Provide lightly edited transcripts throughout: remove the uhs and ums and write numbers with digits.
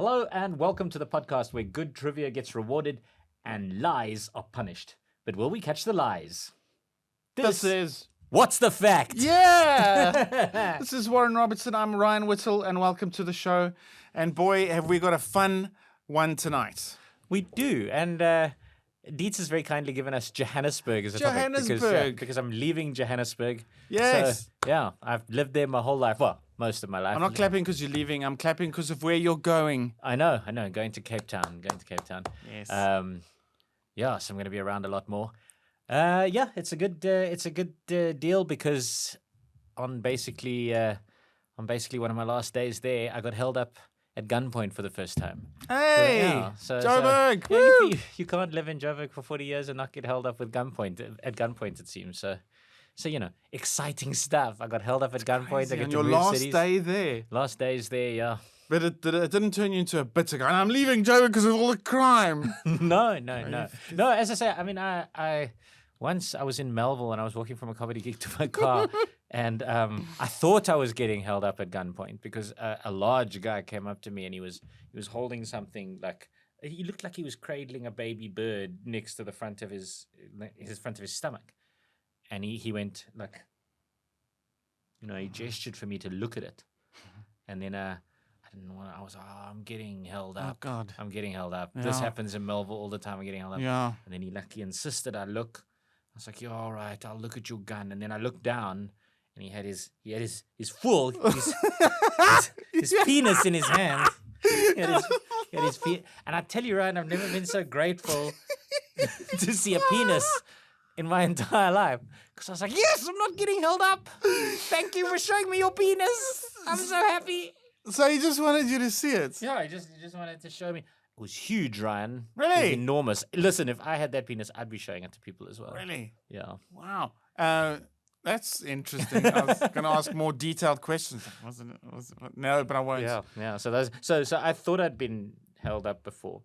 Hello and welcome to the podcast where good trivia gets rewarded and lies are punished. But will we catch the lies? This is... What's the Fact? Yeah! This is Warren Robertson. I'm Ryan Whittle, and welcome to the show. And boy, have we got a fun one tonight. We do. And Dietz has very kindly given us Johannesburg as a Johannesburg. topic. Because I'm leaving Johannesburg. Yes. So, yeah, I've lived there my whole life. Well, most of my life. I'm not clapping because you're leaving. I'm clapping because of where you're going. I know. Going to Cape Town. Yes. Yeah, so I'm going to be around a lot more. Yeah, it's a good deal because on basically one of my last days there, I got held up at gunpoint for the first time. Hey, so Joburg! Yeah, Woo! you can't live in Joburg for 40 years and not get held up with gunpoint at gunpoint. It seems so. You know, exciting stuff. I got held up at gunpoint. Crazy. I get On to your move last cities. day there. Last days there, yeah. But it didn't turn you into a bitter guy. I'm leaving Joburg because of all the crime. No. As I say, I mean, I once I was in Melville and I was walking from a comedy gig to my car, and I thought I was getting held up at gunpoint because a large guy came up to me and he was holding something like he looked like he was cradling a baby bird next to the front of his stomach, and he went like, you know, he gestured for me to look at it, and then I didn't want. I was I'm getting held up. Oh, God. I'm getting held up. Yeah. This happens in Melville all the time. I'm getting held up. Yeah. And then he insisted I look. I was like, "Yeah, all right, I'll look at your gun." And then I looked down, and he had his full his penis in his hand. He had his feet. And I tell you, Ryan, I've never been so grateful to see a penis in my entire life. Because I was like, yes, I'm not getting held up. Thank you for showing me your penis. I'm so happy. So he just wanted you to see it? Yeah, he just wanted to show me. It was huge, Ryan. Really? It was enormous. Listen, if I had that penis, I'd be showing it to people as well. Really? Yeah. Wow. That's interesting. I was going to ask more detailed questions. No, but I won't. Yeah. So I thought I'd been held up before.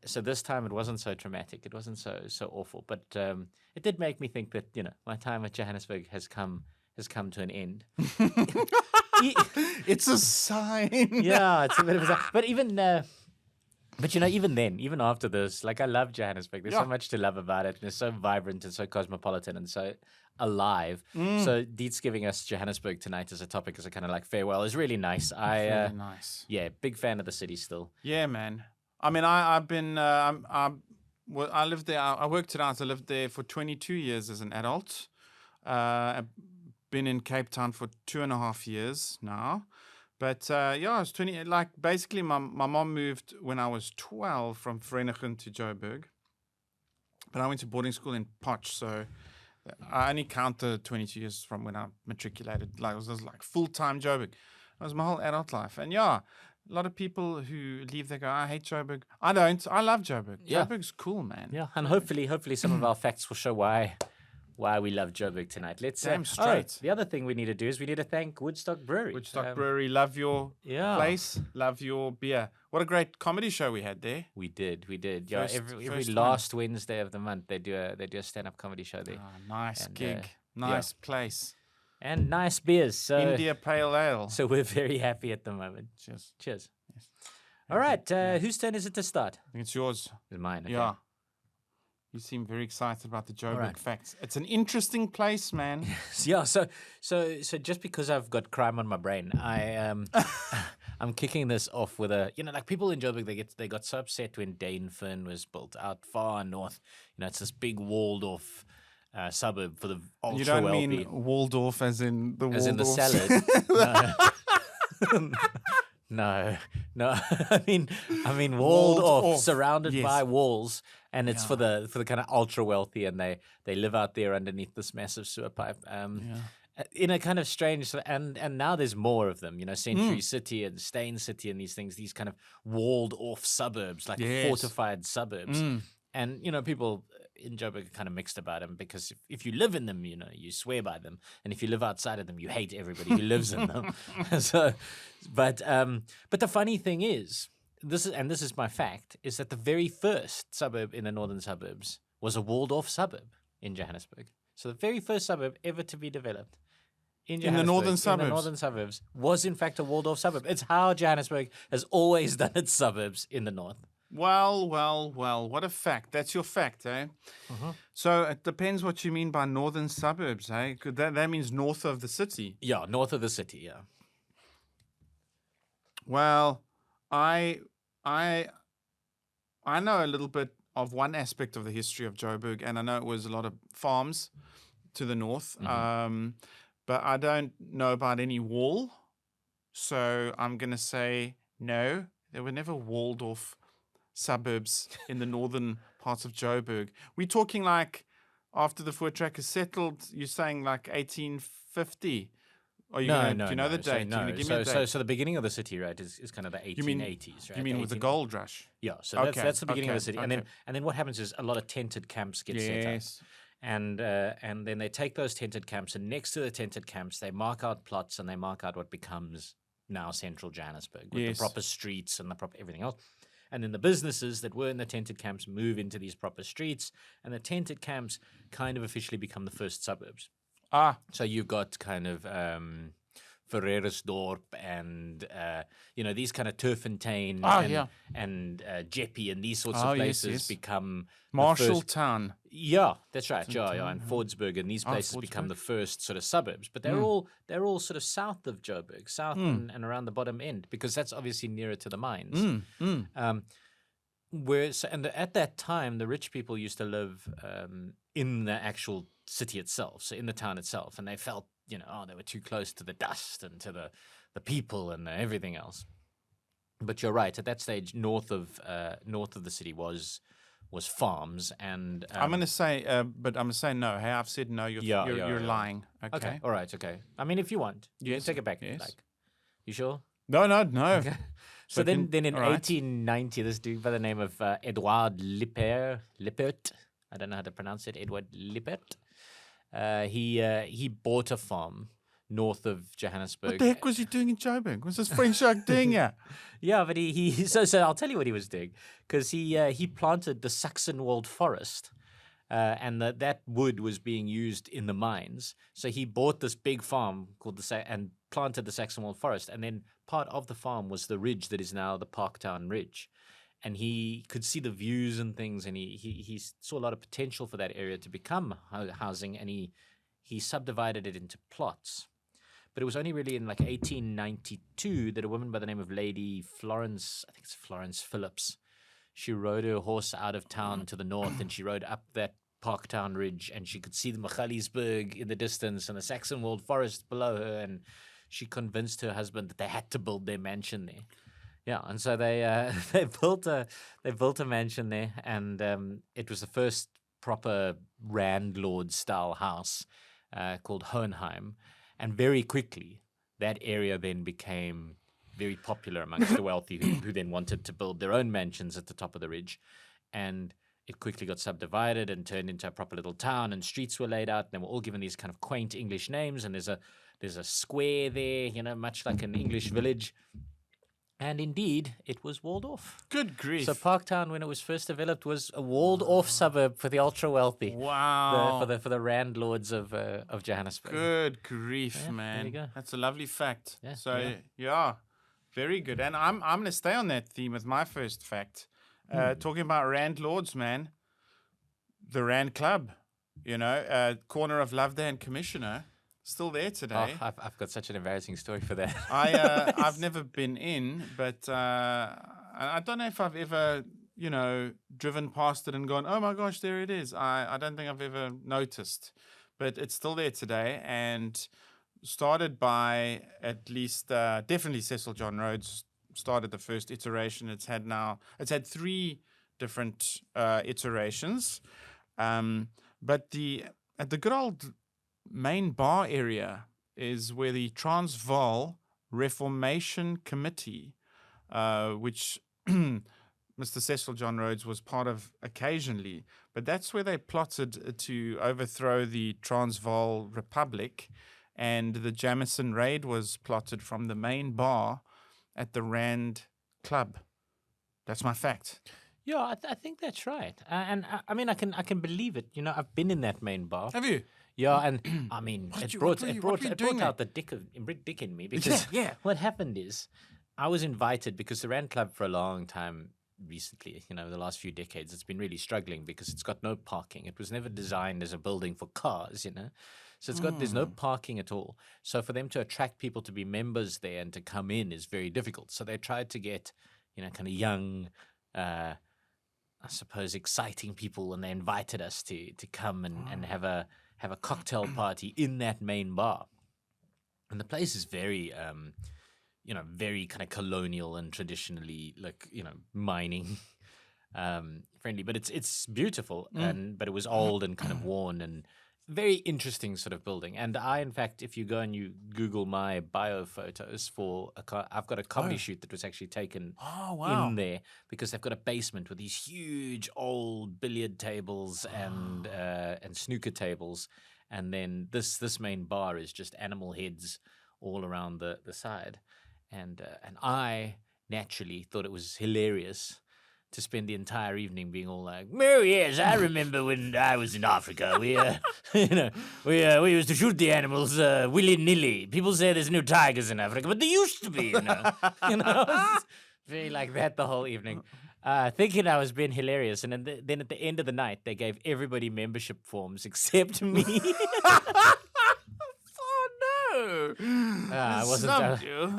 So this time it wasn't so traumatic. It wasn't so awful. But it did make me think that, you know, my time at Johannesburg has come to an end. It's a sign. Yeah, it's a bit of a sign. But even even after this, like, I love Johannesburg. There's so much to love about it. And it's so vibrant and so cosmopolitan and so alive. So Dietz giving us Johannesburg tonight as a topic, as a kind of like farewell, is really nice. Really nice. Yeah, big fan of the city still. Yeah, man. I mean, I've been, I lived there, I worked it out. I lived there for 22 years as an adult. I've been in Cape Town for 2.5 years now. But I was 20, like basically my mom moved when I was 12 from Vereeniging to Joburg. But I went to boarding school in Potch, so I only count the 22 years from when I matriculated. Like, it was like full-time Joburg. That was my whole adult life. And yeah, a lot of people who leave, they go, I hate Joburg. I don't. I love Joburg. Yeah. Joburg's cool, man. Yeah, and hopefully some of our facts will show why we love Joburg tonight. Let's Damn straight. The other thing we need to do is we need to thank Woodstock Brewery. Woodstock Brewery, love your place, love your beer. What a great comedy show we had there. We did. Yeah, every first last Wednesday of the month they do a stand-up comedy show there. Oh, nice And, gig. Nice place. And nice beers. So, India Pale Ale. So we're very happy at the moment. Cheers. Cheers. Yes. All right. Whose turn is it to start? I think it's yours. It's mine. Okay. Yeah. You seem very excited about the Joburg right. facts. It's an interesting place, man. Yeah. So just because I've got crime on my brain, I'm kicking this off with a, you know, like, people in Joburg, they got so upset when Dainfern was built out far north. You know, it's this big walled off suburb for the ultra You don't wealthy. mean Waldorf as in the As in the Waldorf? salad. No. I mean walled off, surrounded by walls, and it's for the kind of ultra wealthy, and they live out there underneath this massive sewer pipe. In a kind of strange, and now there's more of them. You know, Century City and Stain City and these things, these kind of walled off suburbs, like fortified suburbs. And, you know, people in Joburg are kind of mixed about them, because if you live in them, you know, you swear by them. And if you live outside of them, you hate everybody who lives in them. But the funny thing is, this is my fact, is that the very first suburb in the northern suburbs was a walled off suburb in Johannesburg. So the very first suburb ever to be developed in the northern Johannesburg, in the suburbs. northern suburbs, was in fact a walled off suburb. It's how Johannesburg has always done its suburbs in the north. Well, what a fact. That's your fact, eh? So it depends what you mean by northern suburbs, eh? 'Cause that means north of the city. Yeah, north of the city, yeah. Well, I know a little bit of one aspect of the history of Joburg, and I know it was a lot of farms to the north, but I don't know about any wall. So I'm going to say no, there were never walled off suburbs in the northern parts of Joburg. We're talking like after the Voortrekkers settled, you're saying like 1850. Are you No, do you know the So, date? You're gonna give me a date. so the beginning of the city, right, is kind of the 1880s, right? You mean with the gold rush? Yeah, so Okay, that's the beginning of the city, okay. and then what happens is a lot of tented camps get set up, Yes. and then they take those tented camps, and next to the tented camps, they mark out plots and they mark out what becomes now central Johannesburg with Yes. the proper streets and the proper everything else. And then the businesses that were in the tented camps move into these proper streets, and the tented camps kind of officially become the first suburbs. Ah, So you've got kind of Ferrerisdorp and these kind of Turffontein and Jeppe and these sorts of yes, places yes. become Marshalltown. Yeah, that's right. Yeah, and Fordsburg and these places become the first sort of suburbs, but they're all sort of south of Joburg, south and around the bottom end, because that's obviously nearer to the mines. At that time, the rich people used to live in the actual city itself, so in the town itself, and they felt, they were too close to the dust and to the people and everything else. But you're right. At that stage, north of the city was farms, and I'm going to say, but I'm going to say no. Hey, I've said no. You're lying. Okay. all right, okay. I mean, if you want, you Yes, can take it back if you yes. like. You sure? No. Okay. So can- then in all right. 1890, this dude by the name of Edouard Lippert, I don't know how to pronounce it, Edward Lippert, he bought a farm north of Johannesburg. What the heck was he doing in Joburg? What's this French shark doing here? Yeah, but so I'll tell you what he was doing, because he planted the Saxonwald forest, and that wood was being used in the mines. So he bought this big farm called and planted the Saxonwald forest, and then part of the farm was the ridge that is now the Parktown Ridge, and he could see the views and things, and he saw a lot of potential for that area to become housing, and he subdivided it into plots. But it was only really in like 1892 that a woman by the name of Lady Florence, I think it's Florence Phillips, she rode her horse out of town to the north, and she rode up that Parktown Ridge, and she could see the Magaliesberg in the distance and the Saxonwald forest below her, and she convinced her husband that they had to build their mansion there. Yeah, and so they built a mansion there, and it was the first proper landlord style house called Hohenheim. And very quickly, that area then became very popular amongst the wealthy who then wanted to build their own mansions at the top of the ridge. And it quickly got subdivided and turned into a proper little town, and streets were laid out, and they were all given these kind of quaint English names. And there's a square there, much like an English village. And indeed, it was walled off. Good grief. So Parktown, when it was first developed, was a walled-off suburb for the ultra-wealthy. Wow. For the landlords of Johannesburg. Good grief, Yeah, man. there you go. That's a lovely fact. Yeah, So yeah, very good. And I'm going to stay on that theme with my first fact. Talking about landlords, man. The Rand Club, corner of Loveday and Commissioner. Still there today. Oh, I've got such an embarrassing story for that. I've never been in, but I don't know if I've ever, driven past it and gone, oh my gosh, there it is. I don't think I've ever noticed, but it's still there today, and started by at least definitely Cecil John Rhodes started the first iteration. It's had 3 different iterations, but at the good old main bar area is where the Transvaal Reformation Committee, which Mr. Cecil John Rhodes was part of occasionally, but that's where they plotted to overthrow the Transvaal Republic, and the Jameson raid was plotted from the main bar at the Rand Club. That's my fact. Yeah, I think that's right. And I mean, I can believe it. I've been in that main bar. Have you? Yeah, and I mean, What it you- brought what were it you- brought what were you it doing brought out the dick in me because Yeah. what happened is I was invited because the Rand Club for a long time recently, the last few decades, it's been really struggling because it's got no parking. It was never designed as a building for cars. So there's no parking at all. So for them to attract people to be members there and to come in is very difficult. So they tried to get, kind of young, I suppose, exciting people, and they invited us to come and have a cocktail party in that main bar. And the place is very very kind of colonial and traditionally mining friendly, but it's beautiful. But it was old and kind of worn and very interesting sort of building. And I, in fact, if you go and you Google my bio photos for I've got a comedy shoot that was actually taken in there because they've got a basement with these huge old billiard tables and snooker tables, and then this main bar is just animal heads all around the side. And I naturally thought it was hilarious to spend the entire evening being all like, "Oh yes, I remember when I was in Africa. We we used to shoot the animals willy nilly. People say there's no tigers in Africa, but there used to be. It's very like that the whole evening, thinking I was being hilarious. And then at the end of the night, they gave everybody membership forms except me. I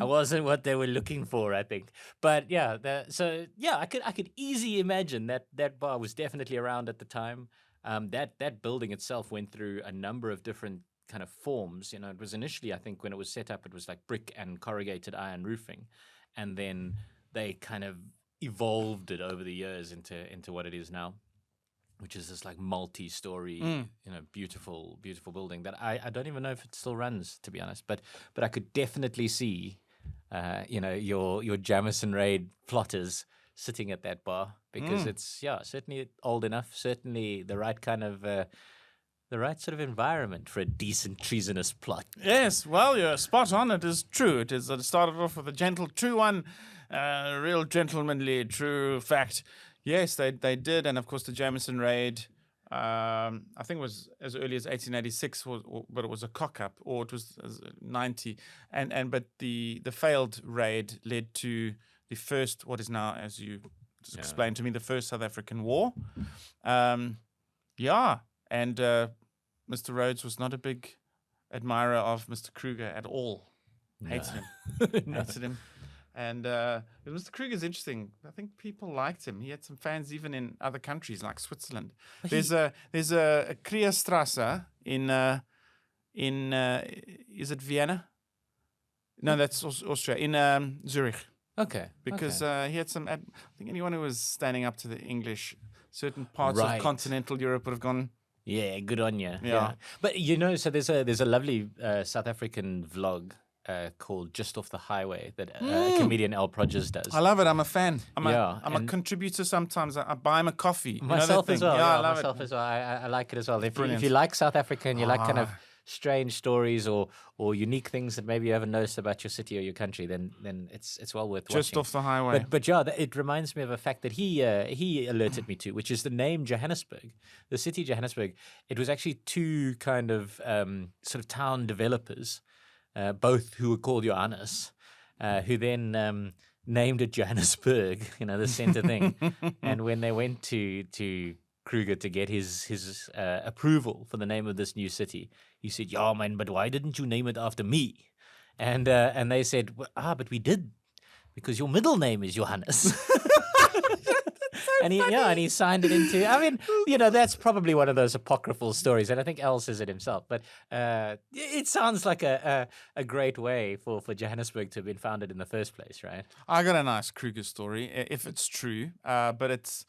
wasn't what they were looking for, I think. But yeah, I could easily imagine that bar was definitely around at the time. That building itself went through a number of different kind of forms. It was initially, I think, when it was set up, it was like brick and corrugated iron roofing, and then they kind of evolved it over the years into what it is now, which is this like multi-story, beautiful, beautiful building that I don't even know if it still runs, to be honest. But I could definitely see, your Jamison Raid plotters sitting at that bar because it's certainly old enough, certainly the right kind of the right sort of environment for a decent treasonous plot. Yes, well, you're spot on. It is true. It started off with a gentle, true one, real gentlemanly, true fact. Yes, they did, and of course the Jameson Raid. I think it was as early as 1886, but it was a cock up, or it was 90, but the failed raid led to the first, what is now, as you just explained to me, the first South African War. And Mr. Rhodes was not a big admirer of Mr. Kruger at all. Hated him. Hated him. And Mr. Kruger's interesting. I think people liked him. He had some fans even in other countries like Switzerland. There's a Kreerstrasse in is it Vienna? No, that's Austria. In Zurich. Okay. Because he had some. I think anyone who was standing up to the English, certain parts of continental Europe would have gone. Yeah, good on you. Yeah. But so there's a lovely South African vlog called Just Off the Highway that comedian Al Prodgers does. I love it. I'm a fan. I'm a and contributor sometimes. I buy him a coffee. Myself as well. Yeah, I love myself it. as well. I like it as well. If Brilliant. you like South Africa and you like kind of strange stories or unique things that maybe you haven't noticed about your city or your country, then it's well worth watching. Just Off the Highway. But it reminds me of a fact that he alerted me to, which is the name Johannesburg, the city Johannesburg. It was actually two kind of sort of town developers, both who were called Johannes, who then named it Johannesburg, the center thing. And when they went to Kruger to get his approval for the name of this new city, he said, "Yeah, man, but why didn't you name it after me?" And they said, but we did, because your middle name is Johannes. And he signed it into. I mean, that's probably one of those apocryphal stories, and I think Al says it himself. But it sounds like a great way for Johannesburg to have been founded in the first place, right? I got a nice Kruger story, if it's true. But it's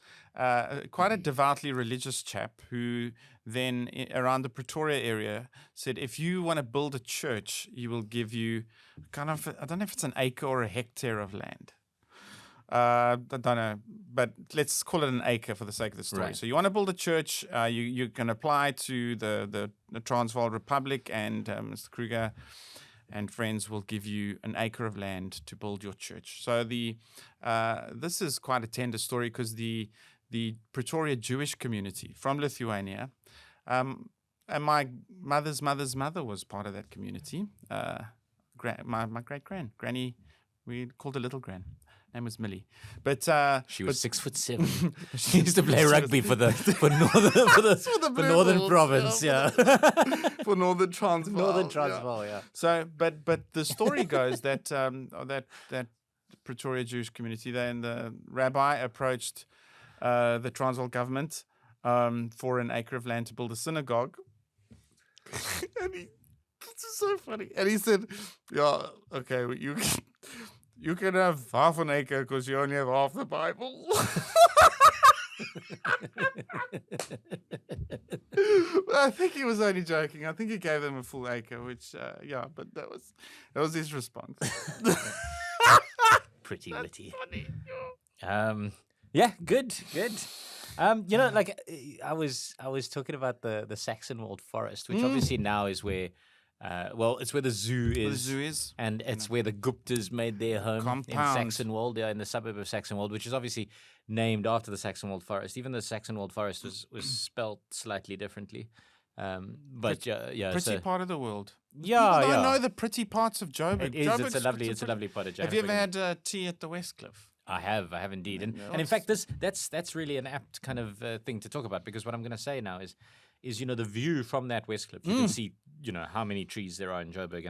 quite a devoutly religious chap who then around the Pretoria area said, if you want to build a church, he will give you kind of, I don't know if it's an acre or a hectare of land. I don't know, but let's call it an acre for the sake of the story. Right. So you want to build a church, you can apply to the Transvaal Republic, and Mr. Kruger and friends will give you an acre of land to build your church. So this is quite a tender story because the Pretoria Jewish community from Lithuania and my mother's mother was part of that community. My great granny, we called her Little Gran. Name was Millie, but She was 6'7". She used to play rugby for Northern Province, yeah. For Northern Transvaal. Northern Transvaal, yeah. So, but the story goes that that Pretoria Jewish community, the rabbi approached the Transvaal government for an acre of land to build a synagogue, and this is so funny. And he said, "Yeah, okay, you can have half an acre because you only have half the Bible." I think he was only joking. I think he gave them a full acre, which but that was his response. Pretty witty. Funny. Yeah, good. Like I was talking about the Saxonwald Forest, which obviously now is where it's where the zoo is. Where the zoo is. And it's where the Guptas made their home Compound. in Saxonwald, in the suburb of Saxonwald, which is obviously named after the Saxonwald Forest. Even the Saxonwald Forest was spelt slightly differently. Pretty part of the world. Yeah, People don't know the pretty parts of Joburg. It is. It's a lovely part of Joburg. Have you ever had tea at the Westcliff? I have indeed. And in fact, that's really an apt kind of thing to talk about, because what I'm going to say now is the view from that Westcliff. You can see how many trees there are in Joburg,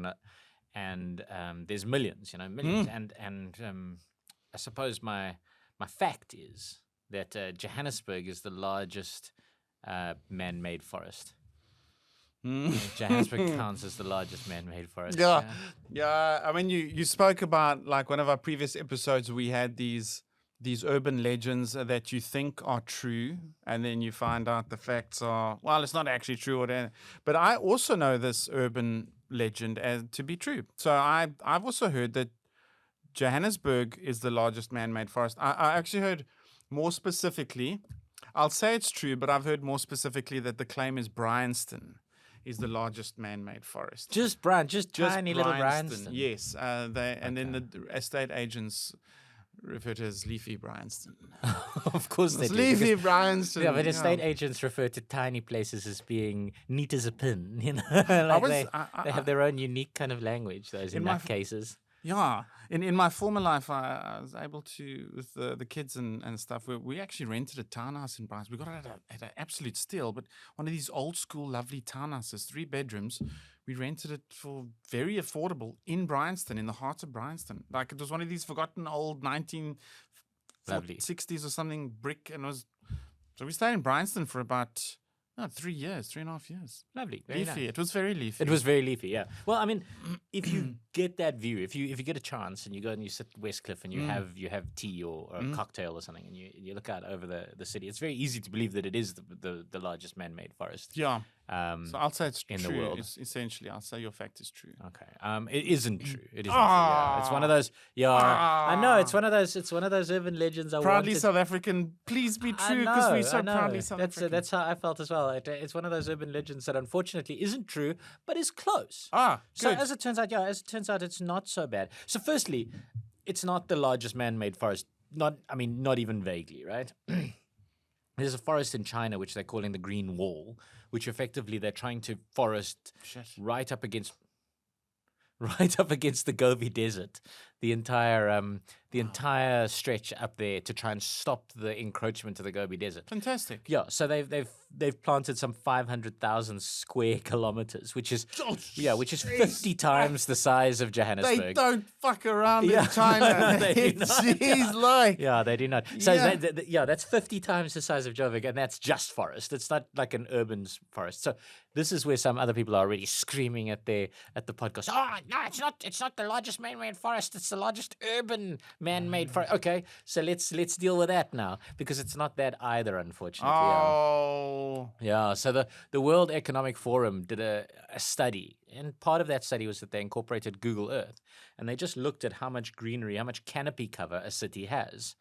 and there's millions. And I suppose my fact is that Johannesburg is the largest man-made forest. Johannesburg counts as the largest man-made forest. Yeah. I mean, you spoke about, like, one of our previous episodes. We had these urban legends that you think are true, and then you find out the facts are, well, it's not actually true. But I also know this urban legend as to be true. So I've also heard that Johannesburg is the largest man-made forest. I actually heard more specifically. I'll say it's true, but I've heard more specifically that the claim is Bryanston is the largest man-made forest. Just tiny little Bryanston. Yes, then the estate agents refer to it as Leafy Bryanston. Of course they do. Leafy Bryanston. Yeah, but estate agents refer to tiny places as being neat as a pin. They have their own unique kind of language. Those in nutcases. Yeah, in my former life, I was able to, with the kids and stuff, we actually rented a townhouse in Bryanston. We got it at an absolute steal, but one of these old school lovely townhouses, 3 bedrooms. We rented it for very affordable in Bryanston, in the heart of Bryanston. Like, it was one of these forgotten old 1960s or something brick, and so we stayed in Bryanston for about 3.5 years. Lovely. Very leafy. Nice. It was very leafy. It was very leafy, yeah. Well, I mean, if you get that view, if you get a chance and you go and you sit at Westcliff and you have tea or a cocktail or something, and you look out over the city, it's very easy to believe that it is the largest man-made forest. Yeah. So I'll say it's in true. The world. Essentially, I'll say your fact is true. Okay. It isn't true. It isn't true. Yeah. It's one of those. Yeah. I know. It's one of those. It's one of those urban legends. Proudly South African. Please be true, because we're so proudly South African. That's how I felt as well. It's one of those urban legends that unfortunately isn't true, but is close. So good. as it turns out, it's not so bad. So firstly, it's not the largest man-made forest. Not even vaguely, right? There's a forest in China which they're calling the Green Wall, which effectively they're trying to forest right up against the Gobi Desert, the entire stretch up there, to try and stop the encroachment of the Gobi Desert. Fantastic. Yeah, so they've planted some 500,000 square kilometers, which is 50 times the size of Johannesburg. They don't fuck around in China. They do not. Yeah, they do not. So that's 50 times the size of Joburg, and that's just forest. It's not like an urban forest. So this is where some other people are already screaming at the podcast. Oh no, it's not the largest man-made forest. It's the largest urban man-made forest. Okay, so let's deal with that now, because it's not that either, unfortunately. Yeah. So the World Economic Forum did a study, and part of that study was that they incorporated Google Earth, and they just looked at how much greenery, how much canopy cover a city has.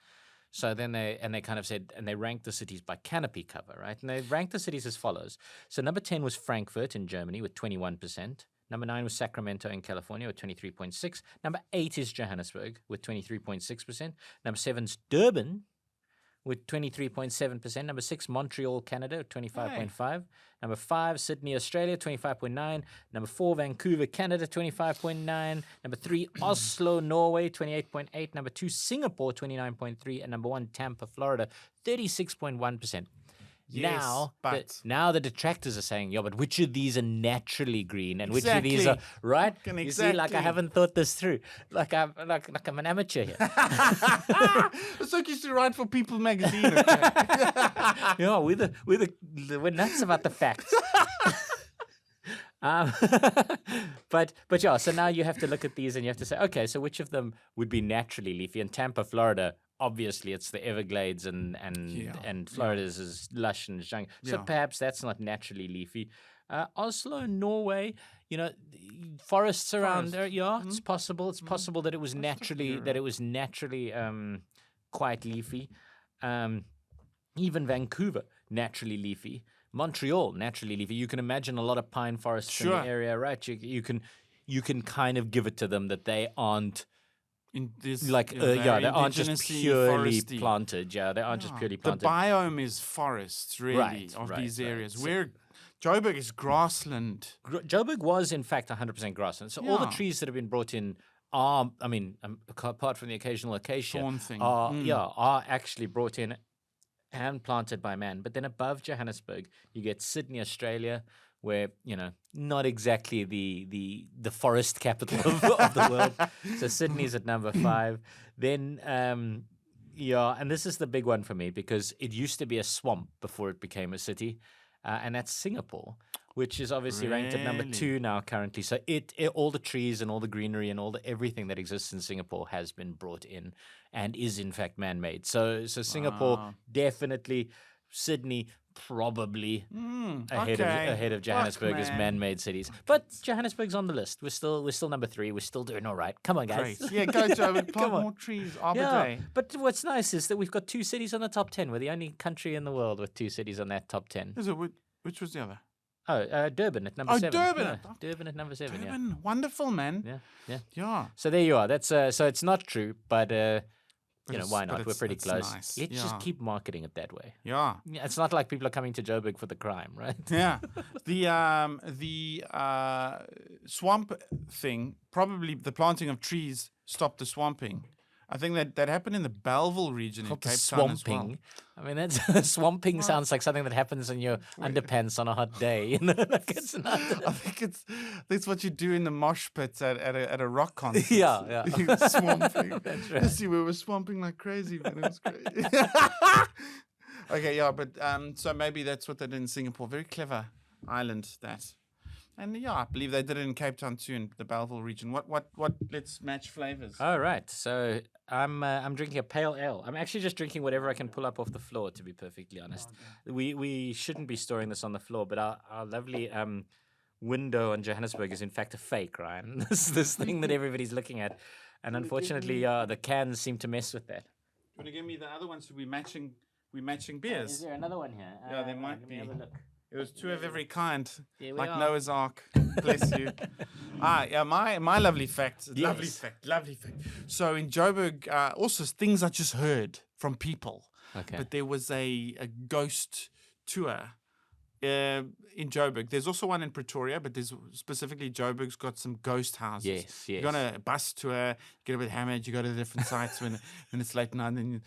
So then they kind of said, and they ranked the cities by canopy cover, right? And they ranked the cities as follows. So number 10 was Frankfurt in Germany with 21%. Number 9 was Sacramento in California with 23.6%. Number 8 is Johannesburg with 23.6%. Number 7 is Durban with 23.7%. Number 6, Montreal, Canada, 25.5. Number 5, Sydney, Australia, 25.9. Number 4, Vancouver, Canada, 25.9. Number 3, Oslo, Norway, 28.8. Number 2, Singapore, 29.3. And number 1, Tampa, Florida, 36.1%. Yes, Now the detractors are saying, yeah, but which of these are naturally green and which of these are right? You see, like I haven't thought this through. Like I'm an amateur here. It's like you used to write for People magazine. Okay? Yeah, we're nuts about the facts. But yeah, so now you have to look at these and you have to say, okay, so which of them would be naturally leafy? In Tampa, Florida, obviously it's the Everglades and Florida's is lush and jungle. So perhaps that's not naturally leafy. Oslo, Norway, forests around there. Yeah, it's possible. It's possible that it was naturally quite leafy. Even Vancouver, naturally leafy. Montreal, naturally leafy. You can imagine a lot of pine forests in the area, right? You can kind of give it to them that they aren't in this, they aren't just purely planted. Yeah, they aren't just purely planted. The biome is forests, really, these areres. Where Joburg is grassland. Joburg was, in fact, 100% grassland. So all the trees that have been brought in are, apart from the occasional acacia, are actually brought in and planted by man. But then above Johannesburg, you get Sydney, Australia, where, not exactly the forest capital of the world. So Sydney's at number 5. Then, and this is the big one for me because it used to be a swamp before it became a city. And that's Singapore, which is obviously ranked at number 2 now currently. So it all the trees and all the greenery and everything that exists in Singapore has been brought in and is in fact man-made. So Singapore definitely, Sydney probably ahead of Johannesburg as man-made cities. But Johannesburg's on the list. We're still number 3. We're still doing all right. Come on, guys. Great. Yeah, go Joburg. Plant more trees. Arbor Day. But what's nice is that we've got 2 cities on the top 10. We're the only country in the world with 2 cities on that top 10. Is it? Which was the other? Durban at number 7. Durban. Durban at number 7. Durban, wonderful, man. Yeah. So there you are. That's so it's not true, but why not? We're pretty close. Nice. Let's just keep marketing it that way. Yeah. It's not like people are coming to Joburg for the crime, right? Yeah. The swamp thing, probably the planting of trees stopped the swamping. I think that happened in the Belleville region in Cape Town as well. I mean, that's swamping sounds like something that happens in your underpants on a hot day. It's not. I think that's what you do in the mosh pits at a rock concert. Yeah. Swamping. That's right. See, we were swamping like crazy, man. It was crazy. Okay, but so maybe that's what they did in Singapore. Very clever island, that. And I believe they did it in Cape Town too, in the Belleville region. What? Let's match flavors. All right. So I'm drinking a pale ale. I'm actually just drinking whatever I can pull up off the floor, to be perfectly honest. We shouldn't be storing this on the floor, but our lovely window on Johannesburg is in fact a fake, Ryan. This thing that everybody's looking at, and unfortunately, the cans seem to mess with that. You want to give me the other ones? So we matching beers. Is there another one here? Yeah, there might be. Let me have a look. It was 2 of every kind, like are. Noah's Ark. Bless you. My lovely fact. Yes. Lovely fact. So in Joburg, also things I just heard from people. Okay. But there was a ghost tour in Joburg. There's also one in Pretoria, but there's specifically Joburg's got some ghost houses. Yes. You go on a bus tour, get a bit hammered, you go to different sites when it's late night, and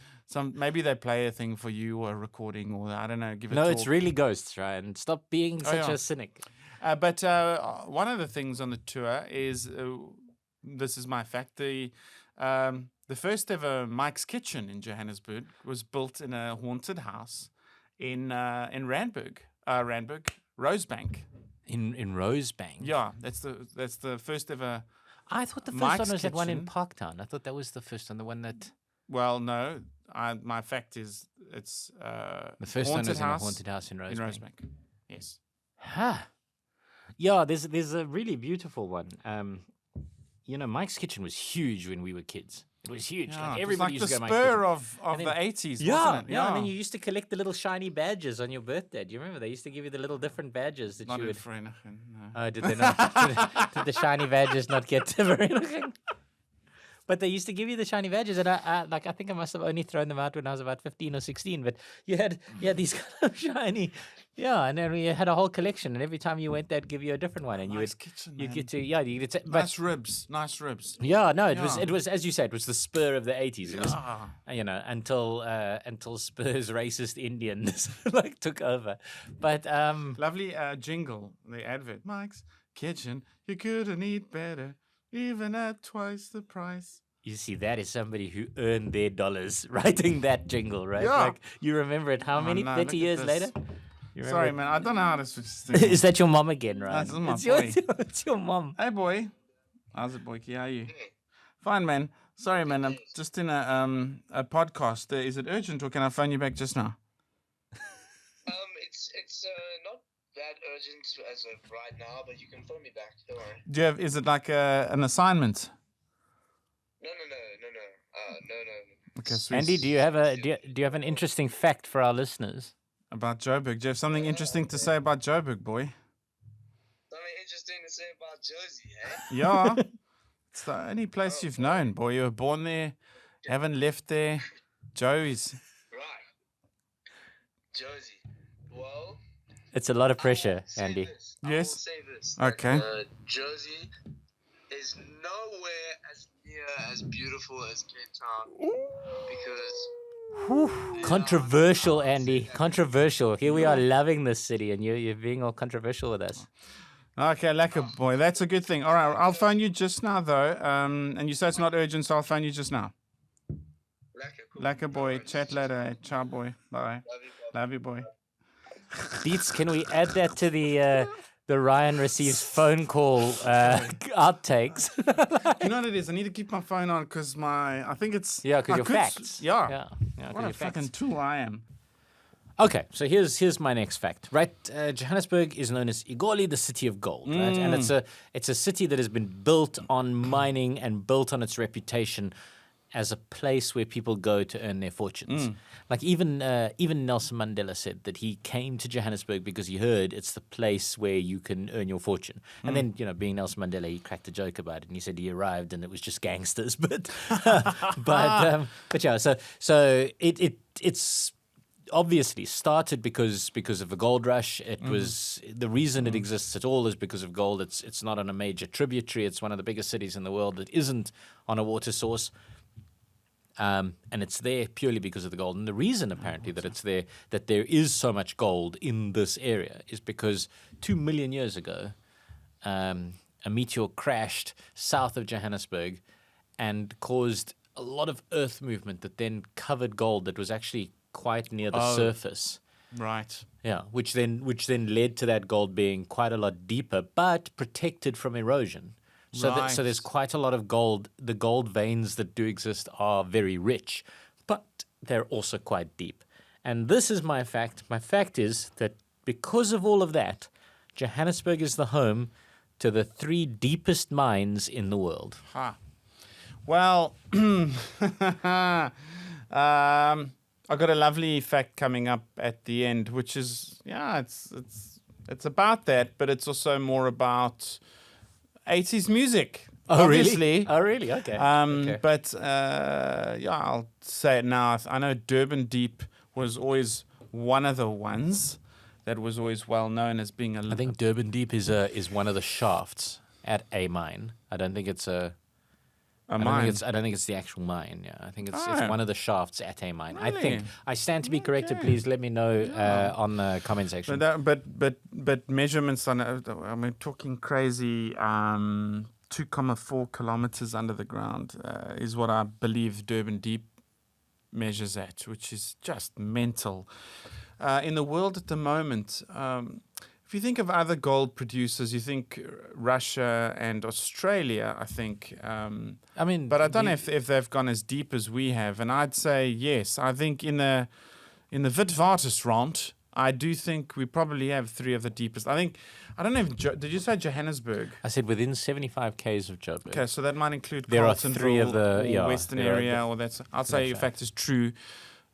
maybe they play a thing for you or a recording or I don't know, give a talk. It's really ghosts, Ryan. Stop being such a cynic. But one of the things on the tour is, this is my fact, the first ever Mike's Kitchen in Johannesburg was built in a haunted house in Randburg, Rosebank. In Rosebank? Yeah, that's the first ever. I thought the first Mike's one was that one in Kitchen. Parktown. I thought that was the first one, the one that. Well, no. My fact is it's The first one was in a haunted house in Rosebank. In Rosebank. Yes. Yeah, there's a really beautiful one. Mike's Kitchen was huge when we were kids. It was huge. Yeah, like it was everybody like used the to go to Mike's spur Kitchen. of the 80s, Yeah, wasn't it? and then you used to collect the little shiny badges on your birthday. Do you remember? They used to give you the little different badges that Not you in would. Vereeniging, no. Oh, did they not? Did the shiny badges not get to Vereeniging? But they used to give you the shiny badges, and I think I must have only thrown them out when I was about 15 or 16. But you had these kind of shiny, and then we had a whole collection, and every time you went, they'd give you a different one, and Nice kitchen, you man. get to you get to, but Nice ribs. yeah, no, it Yeah. was as you said, it was the spur of the 80s. It was Ah. until Spurs racist Indians like took over, but Lovely jingle, the advert. Mike's Kitchen, you couldn't eat better, even at twice the price. you see, that is somebody who earned their dollars writing that jingle, right? Yeah. Like you remember it how many no, 30 look at years this. later? You remember Sorry, it? man, I don't know how to switch this thing. Is that your mom again, right? This is my it's, boy. it's your mom. Hey, boy. How's it, boy? How are you? Fine, man. Sorry, man. I'm just in a podcast. Is it urgent, or can I phone you back just now? It's not that urgent as of right now, but you can phone me back. Don't worry. Do you have? Is it like an assignment? No. Okay, sweet. Andy, do you have an interesting fact for our listeners? About Joburg. Do you have something interesting to say about Joburg, boy? Something interesting to say about Josie, eh? Yeah. It's the only place you've known, boy. You were born there, haven't left there. Joey's. Right. Josie. Well, It's a lot of pressure, I will say Andy. this. Yes. I will say this. Okay. Josie is nowhere as near as beautiful as Cape Town because Controversial, Andy. Controversial. Here we are loving this city, and you're being all controversial with us. Okay, lekker boy. That's a good thing. All right, I'll phone you just now, though. And you say it's not urgent, so I'll phone you just now. cool. Lekker boy. Chat later. Eh? Ciao, boy. Bye. Love you, bro. Love you, boy. Beats, can we add that to the Ryan receives phone call outtakes? You know what it is? I need to keep my phone on because I think it's... Yeah, because I your could facts. Yeah. Yeah, What a fucking tool I am. Okay, so here's my next fact. Right, Johannesburg is known as Igoli, the city of gold, right? And it's a city that has been built on mining and built on its reputation as a place where people go to earn their fortunes. Like even Nelson Mandela said that he came to Johannesburg because he heard it's the place where you can earn your fortune. And then, being Nelson Mandela, he cracked a joke about it and he said he arrived and it was just gangsters. But yeah, so it's obviously started because of the gold rush. It was the reason it exists at all is because of gold. It's not on a major tributary. It's one of the biggest cities in the world that isn't on a water source. And it's there purely because of the gold. And the reason, apparently, that it's there, that there is so much gold in this area is because 2 million years ago, a meteor crashed south of Johannesburg and caused a lot of earth movement that then covered gold that was actually quite near the surface. Right. Yeah, which then led to that gold being quite a lot deeper, but protected from erosion. So, so there's quite a lot of gold. The gold veins that do exist are very rich, but they're also quite deep. And this is my fact. My fact is that because of all of that, Johannesburg is the home to the 3 deepest mines in the world. Ha. Well, I got a lovely fact coming up at the end, which is it's about that, but it's also more about 80s music. Oh, obviously. Really? Oh, really? Okay. Okay. But I'll say it now. I know Durban Deep was always one of the ones that was always well known as being I think Durban Deep is one of the shafts at a mine. I don't think it's a mine. I don't think it's the actual mine. Yeah, I think it's Oh. one of the shafts at a mine. I Really? think. I stand to be corrected. Okay. Please let me know on the comment section. But measurements on talking crazy 2.4 kilometers under the ground is what I believe Durban Deep measures at, which is just mental. In the world at the moment, if you think of other gold producers, you think Russia and Australia, I think. But I don't know if they've gone as deep as we have. And I'd say yes. I think in the Witwatersrand, I do think we probably have 3 of the deepest. I don't know if did you say Johannesburg? I said within 75 k's of Joburg. Okay, so that might include There are Carletonville 3 of the or Western area, or that's. I'll say your fact is true,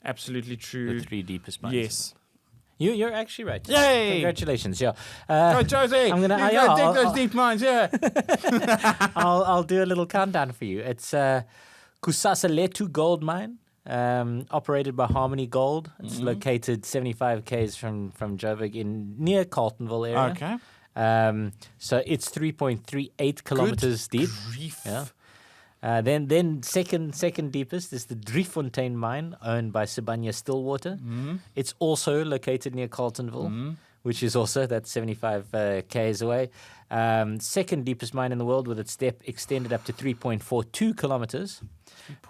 absolutely true. The 3 deepest mines. Yes. You're actually right. Yay! Congratulations. Yeah. Go, Josie. I'm gonna. You go dig those deep mines. Yeah. I'll do a little countdown for you. It's Kusasaletu Gold Mine, operated by Harmony Gold. It's located 75 k's from Joburg near Carltonville area. Okay. So it's 3.38 kilometers deep. Grief. Yeah. Then second deepest is the Driefontein mine, owned by Sibanye Stillwater. It's also located near Carltonville, which is also that's 75 k's away. Second deepest mine in the world, with its depth extended up to 3.42 kilometers.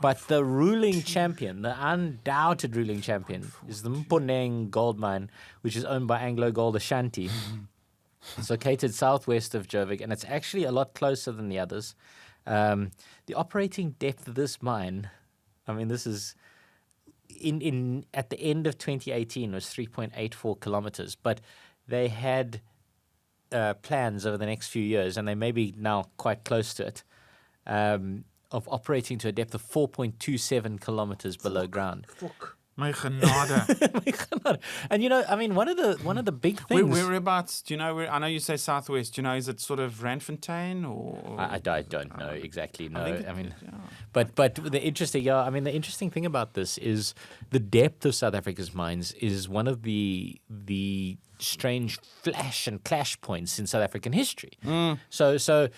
But the ruling champion, the undoubted ruling champion, is the Puneng gold mine, which is owned by Anglo Gold Ashanti. It's located southwest of Joburg, and it's actually a lot closer than the others. The operating depth of this mine, I mean, this is at the end of 2018 was 3.84 kilometers, but they had plans over the next few years, and they may be now quite close to it, of operating to a depth of 4.27 kilometers below ground. My genade. And I mean, one of the big things. Whereabouts? Do you know where? I know you say southwest. Do you know? Is it sort of Bronfentan or? I don't know exactly. No, think I mean, yeah. but the interesting thing about this is the depth of South Africa's mines is one of the strange flash and clash points in South African history. So.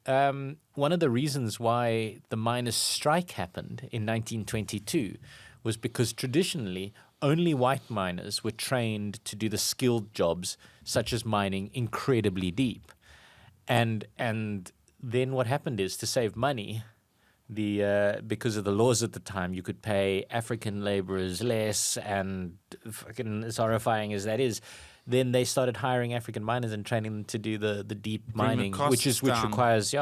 One of the reasons why the miners' strike happened in 1922 was because traditionally only white miners were trained to do the skilled jobs such as mining incredibly deep. And then what happened is, to save money, because of the laws at the time, you could pay African laborers less, and fucking as horrifying as that is, then they started hiring African miners and training them to do the deep mining, which requires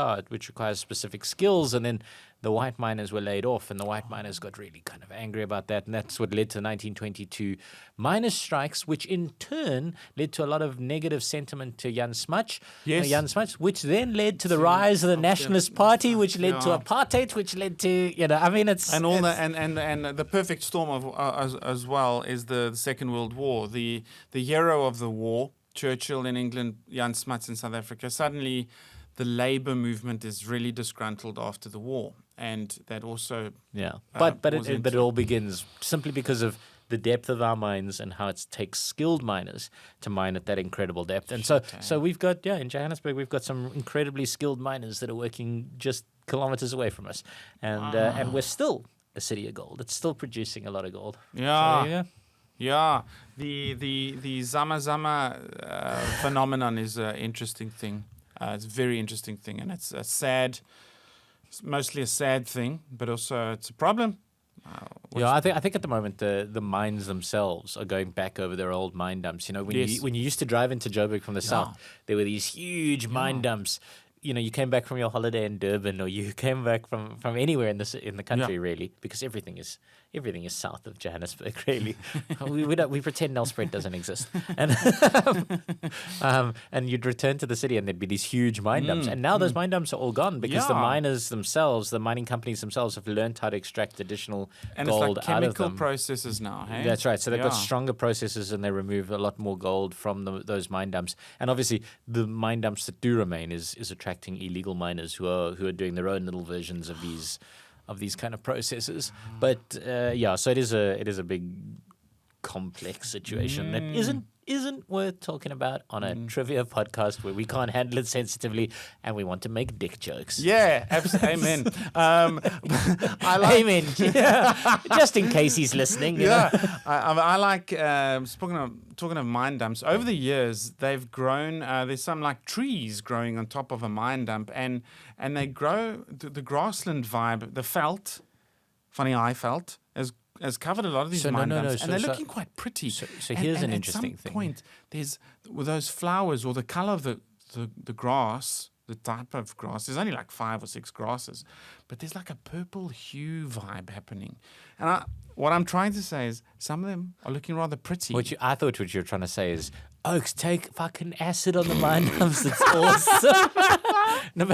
specific skills. And then the white miners were laid off, and the white miners got really kind of angry about that, and that's what led to the 1922 miners' strikes, which in turn led to a lot of negative sentiment to Jan Smuts, which then led to the rise of the Nationalist Party, which led to apartheid, which led to the perfect storm of as well is the Second World War. The hero of the war, Churchill in England, Jan Smuts in South Africa. Suddenly, the labor movement is really disgruntled after the war, and that also but it all begins simply because of the depth of our mines and how it takes skilled miners to mine at that incredible depth. And so we've got in Johannesburg we've got some incredibly skilled miners that are working just kilometers away from us, and we're still a city of gold. It's still producing a lot of gold. Yeah, the Zama Zama phenomenon is an interesting thing. It's a very interesting thing, and it's mostly a sad thing, but also it's a problem. I think at the moment the mines themselves are going back over their old mine dumps. When you used to drive into Joburg from the south, there were these huge mine dumps. You came back from your holiday in Durban, or you came back from anywhere in the country, really, because everything is south of Johannesburg, really. we pretend Nelspruit doesn't exist, and you'd return to the city, and there'd be these huge mine dumps, and now those mine dumps are all gone because the miners themselves, the mining companies themselves, have learned how to extract additional gold like out of them. chemical processes now. Hey? That's right. So they've got stronger processes, and they remove a lot more gold from those mine dumps. And obviously, the mine dumps that do remain is attracting illegal miners who are doing their own little versions of these kind of processes. But so it is a big complex situation that isn't worth talking about on a trivia podcast where we can't handle it sensitively and we want to make dick jokes. Yeah, amen. Amen. Yeah. Just in case he's listening. I like talking of mine dumps. Over the years, they've grown. There's some like trees growing on top of a mine dump, and they grow the grassland vibe. The veld, funny eye veld, has covered a lot of these mine dumps, and they're looking quite pretty. So here's an interesting thing. At some point, there's with those flowers or the color of the grass, the type of grass. There's only like 5 or 6 grasses, but there's like a purple hue vibe happening. And what I'm trying to say is some of them are looking rather pretty. I thought what you were trying to say is, Oaks, take fucking acid on the mine dumps. It's awesome. No,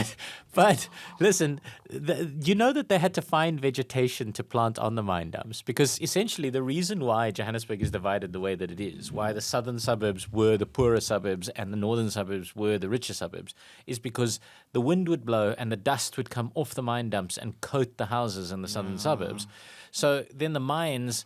but listen, you know that they had to find vegetation to plant on the mine dumps, because essentially the reason why Johannesburg is divided the way that it is, why the southern suburbs were the poorer suburbs and the northern suburbs were the richer suburbs, is because the wind would blow and the dust would come off the mine dumps and coat the houses in the southern suburbs. So then the mines,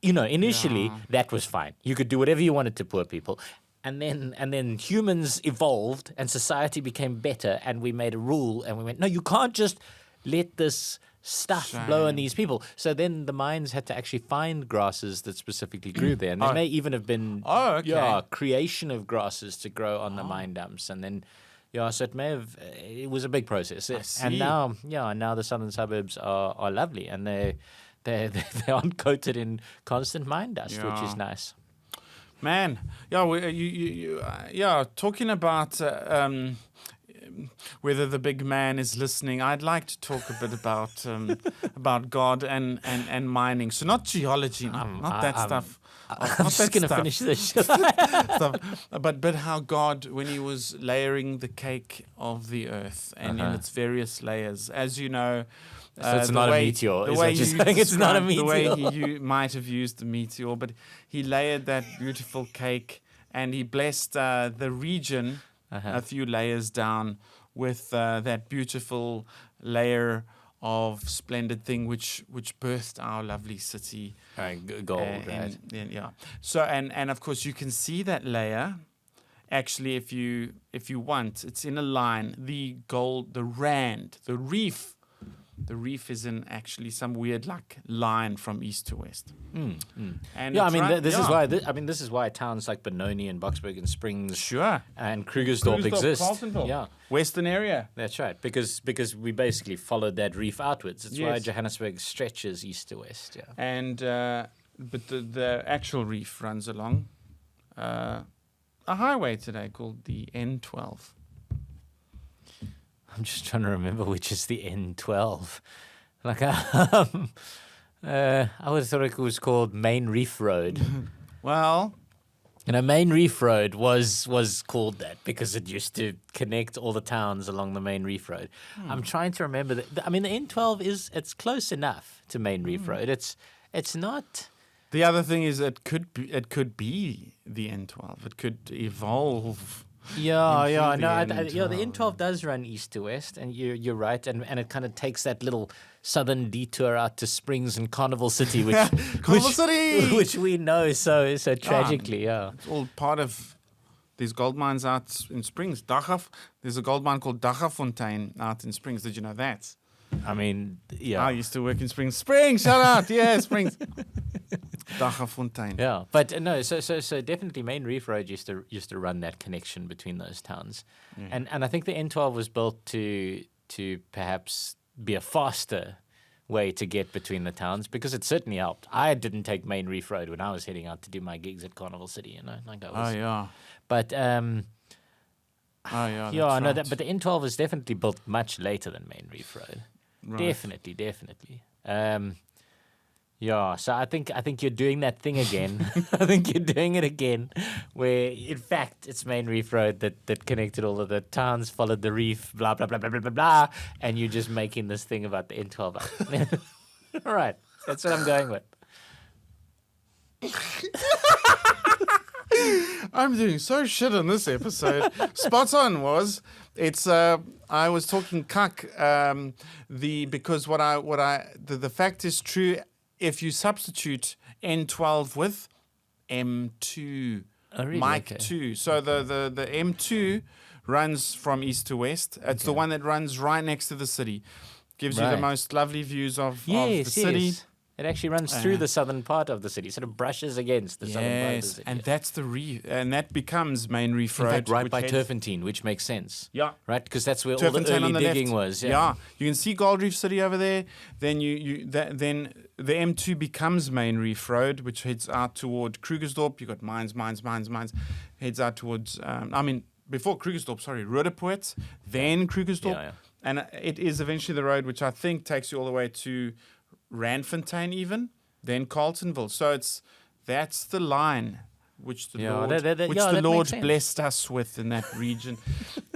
initially that was fine. You could do whatever you wanted to poor people. And then humans evolved and society became better, and we made a rule and we went, no, you can't just let this stuff blow on these people. So then the mines had to actually find grasses that specifically grew there. And there may even have been creation of grasses to grow on the mine dumps. And then so it was a big process. And now the southern suburbs are lovely, and they aren't coated in constant mine dust, which is nice. Man, talking about whether the big man is listening, I'd like to talk a bit about God and mining. So not geology, not that stuff. I'm just going to finish this stuff. But how God, when he was layering the cake of the earth and in its various layers, as you know, so it's not a meteor. The way it's not a meteor. The way he might have used the meteor, but he layered that beautiful cake and he blessed the region a few layers down with that beautiful layer of splendid thing which birthed our lovely city. Gold, right? So and of course you can see that layer. Actually, if you want, it's in a line. The gold, the rand, the reef. The reef is in actually some weird line from east to west. And this is why towns like Benoni and Boksburg and Springs and Krugersdorp exist. Western area. That's right, because we basically followed that reef outwards. It's why Johannesburg stretches east to west. Yeah. And but the actual reef runs along a highway today called the N12. I'm just trying to remember which is the N12. I always thought it was called Main Reef Road. Well, Main Reef Road was called that because it used to connect all the towns along the Main Reef Road. I'm trying to remember that. The N12 it's close enough to Main Reef Road. It's not. The other thing is it could be the N12. It could evolve. The N12 does run east to west, and you're right, and it kind of takes that little southern detour out to Springs and Carnival City, which we know so tragically. It's all part of these gold mines out in Springs. There's a gold mine called Bronfentan out in Springs. Did you know that? I used to work in Springs. Shout out, Springs. Bronfentan. Yeah, but no, so definitely Main Reef Road used to run that connection between those towns, and I think the N12 was built to perhaps be a faster way to get between the towns, because it certainly helped. I didn't take Main Reef Road when I was heading out to do my gigs at Carnival City, But but the N12 is definitely built much later than Main Reef Road. Right. Definitely. So I think you're doing that thing again. I think you're doing it again, where in fact it's Main Reef Road that connected all of the towns, followed the reef, blah blah blah blah blah blah blah, and you're just making this thing about the N12. All right, that's what I'm going with. I'm doing so shit on this episode. Spot on was it's I was talking cuck because the fact is true. If you substitute N12 with M2, Mike 2, so the M2 runs from east to west. It's the one that runs right next to the city. Gives you the most lovely views of the city. Yes. It actually runs through the southern part of the city, sort of brushes against the southern part of the city. And that's the reef, and that becomes Main Reef Road. In fact, right by Turfentine, which makes sense. Yeah. Right? Because that's where all the early digging was. Yeah. You can see Gold Reef City over there. Then then the M2 becomes Main Reef Road, which heads out toward Krugersdorp. You got mines. Heads out towards, before Krugersdorp, Roodepoort, then Krugersdorp. Yeah. And it is eventually the road which I think takes you all the way to Randfontein even. then Carltonville. So that's the line which the Yeah, Lord, that makes sense. blessed us with in that region.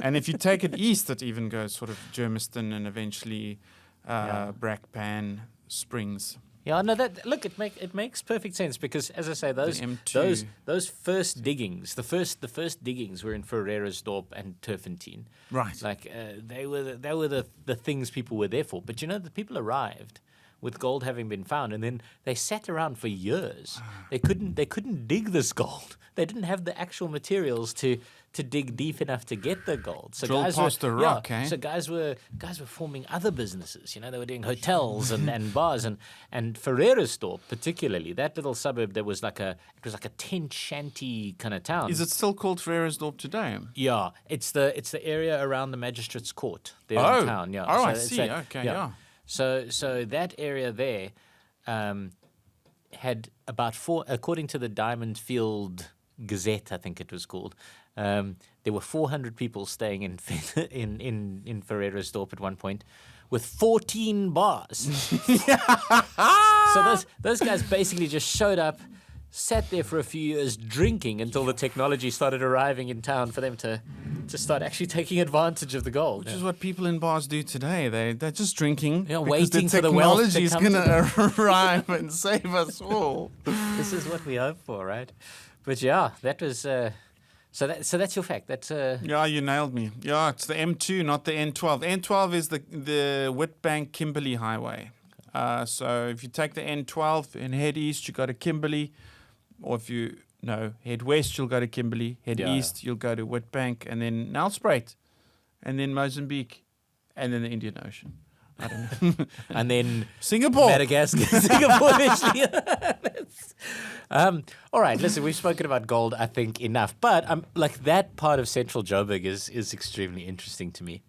And if you take it east, it even goes sort of Germiston and eventually Brakpan, Springs. Yeah, no, it makes perfect sense because, as I say, those first diggings, the first diggings were in Ferreirasdorp and Turfentine. Right. Like they were the things people were there for. But the people arrived with gold having been found, and then they sat around for years. They couldn't dig this gold. They didn't have the actual materials to dig deep enough to get the gold. So Drill guys past the rock, eh? So guys were forming other businesses. They were doing hotels and bars and Ferreirasdorp particularly, that little suburb that was like a tent shanty kind of town. Is it still called Ferreirasdorp today? Yeah, it's the area around the magistrate's court there in town. Yeah. Oh, So I it's see. that- Okay, yeah. So that area there had about according to the Diamond Field Gazette, I think it was called. There were 400 people staying in Ferreirasdorp at one point, with 14 bars. So those guys basically just showed up, sat there for a few years drinking until the technology started arriving in town for them to start actually taking advantage of the gold. Which is what people in bars do today. They're just drinking because waiting the for the wealth to technology is come going to arrive and save us all. This is what we hope for, right? But yeah, that was so that's your fact. That's Yeah, you nailed me. Yeah, it's the M2, not the N12. N12 is the Witbank Kimberley Highway. So if you take the N12 and head east, you go to Kimberley. Or if you head west, you'll go to Kimberley. Head east, you'll go to Witbank, and then Nelspruit, and then Mozambique, and then the Indian Ocean. I don't know. and then Singapore. Madagascar, Singapore eventually. All right, listen, we've spoken about gold, I think, enough. But like that part of central Joburg is extremely interesting to me.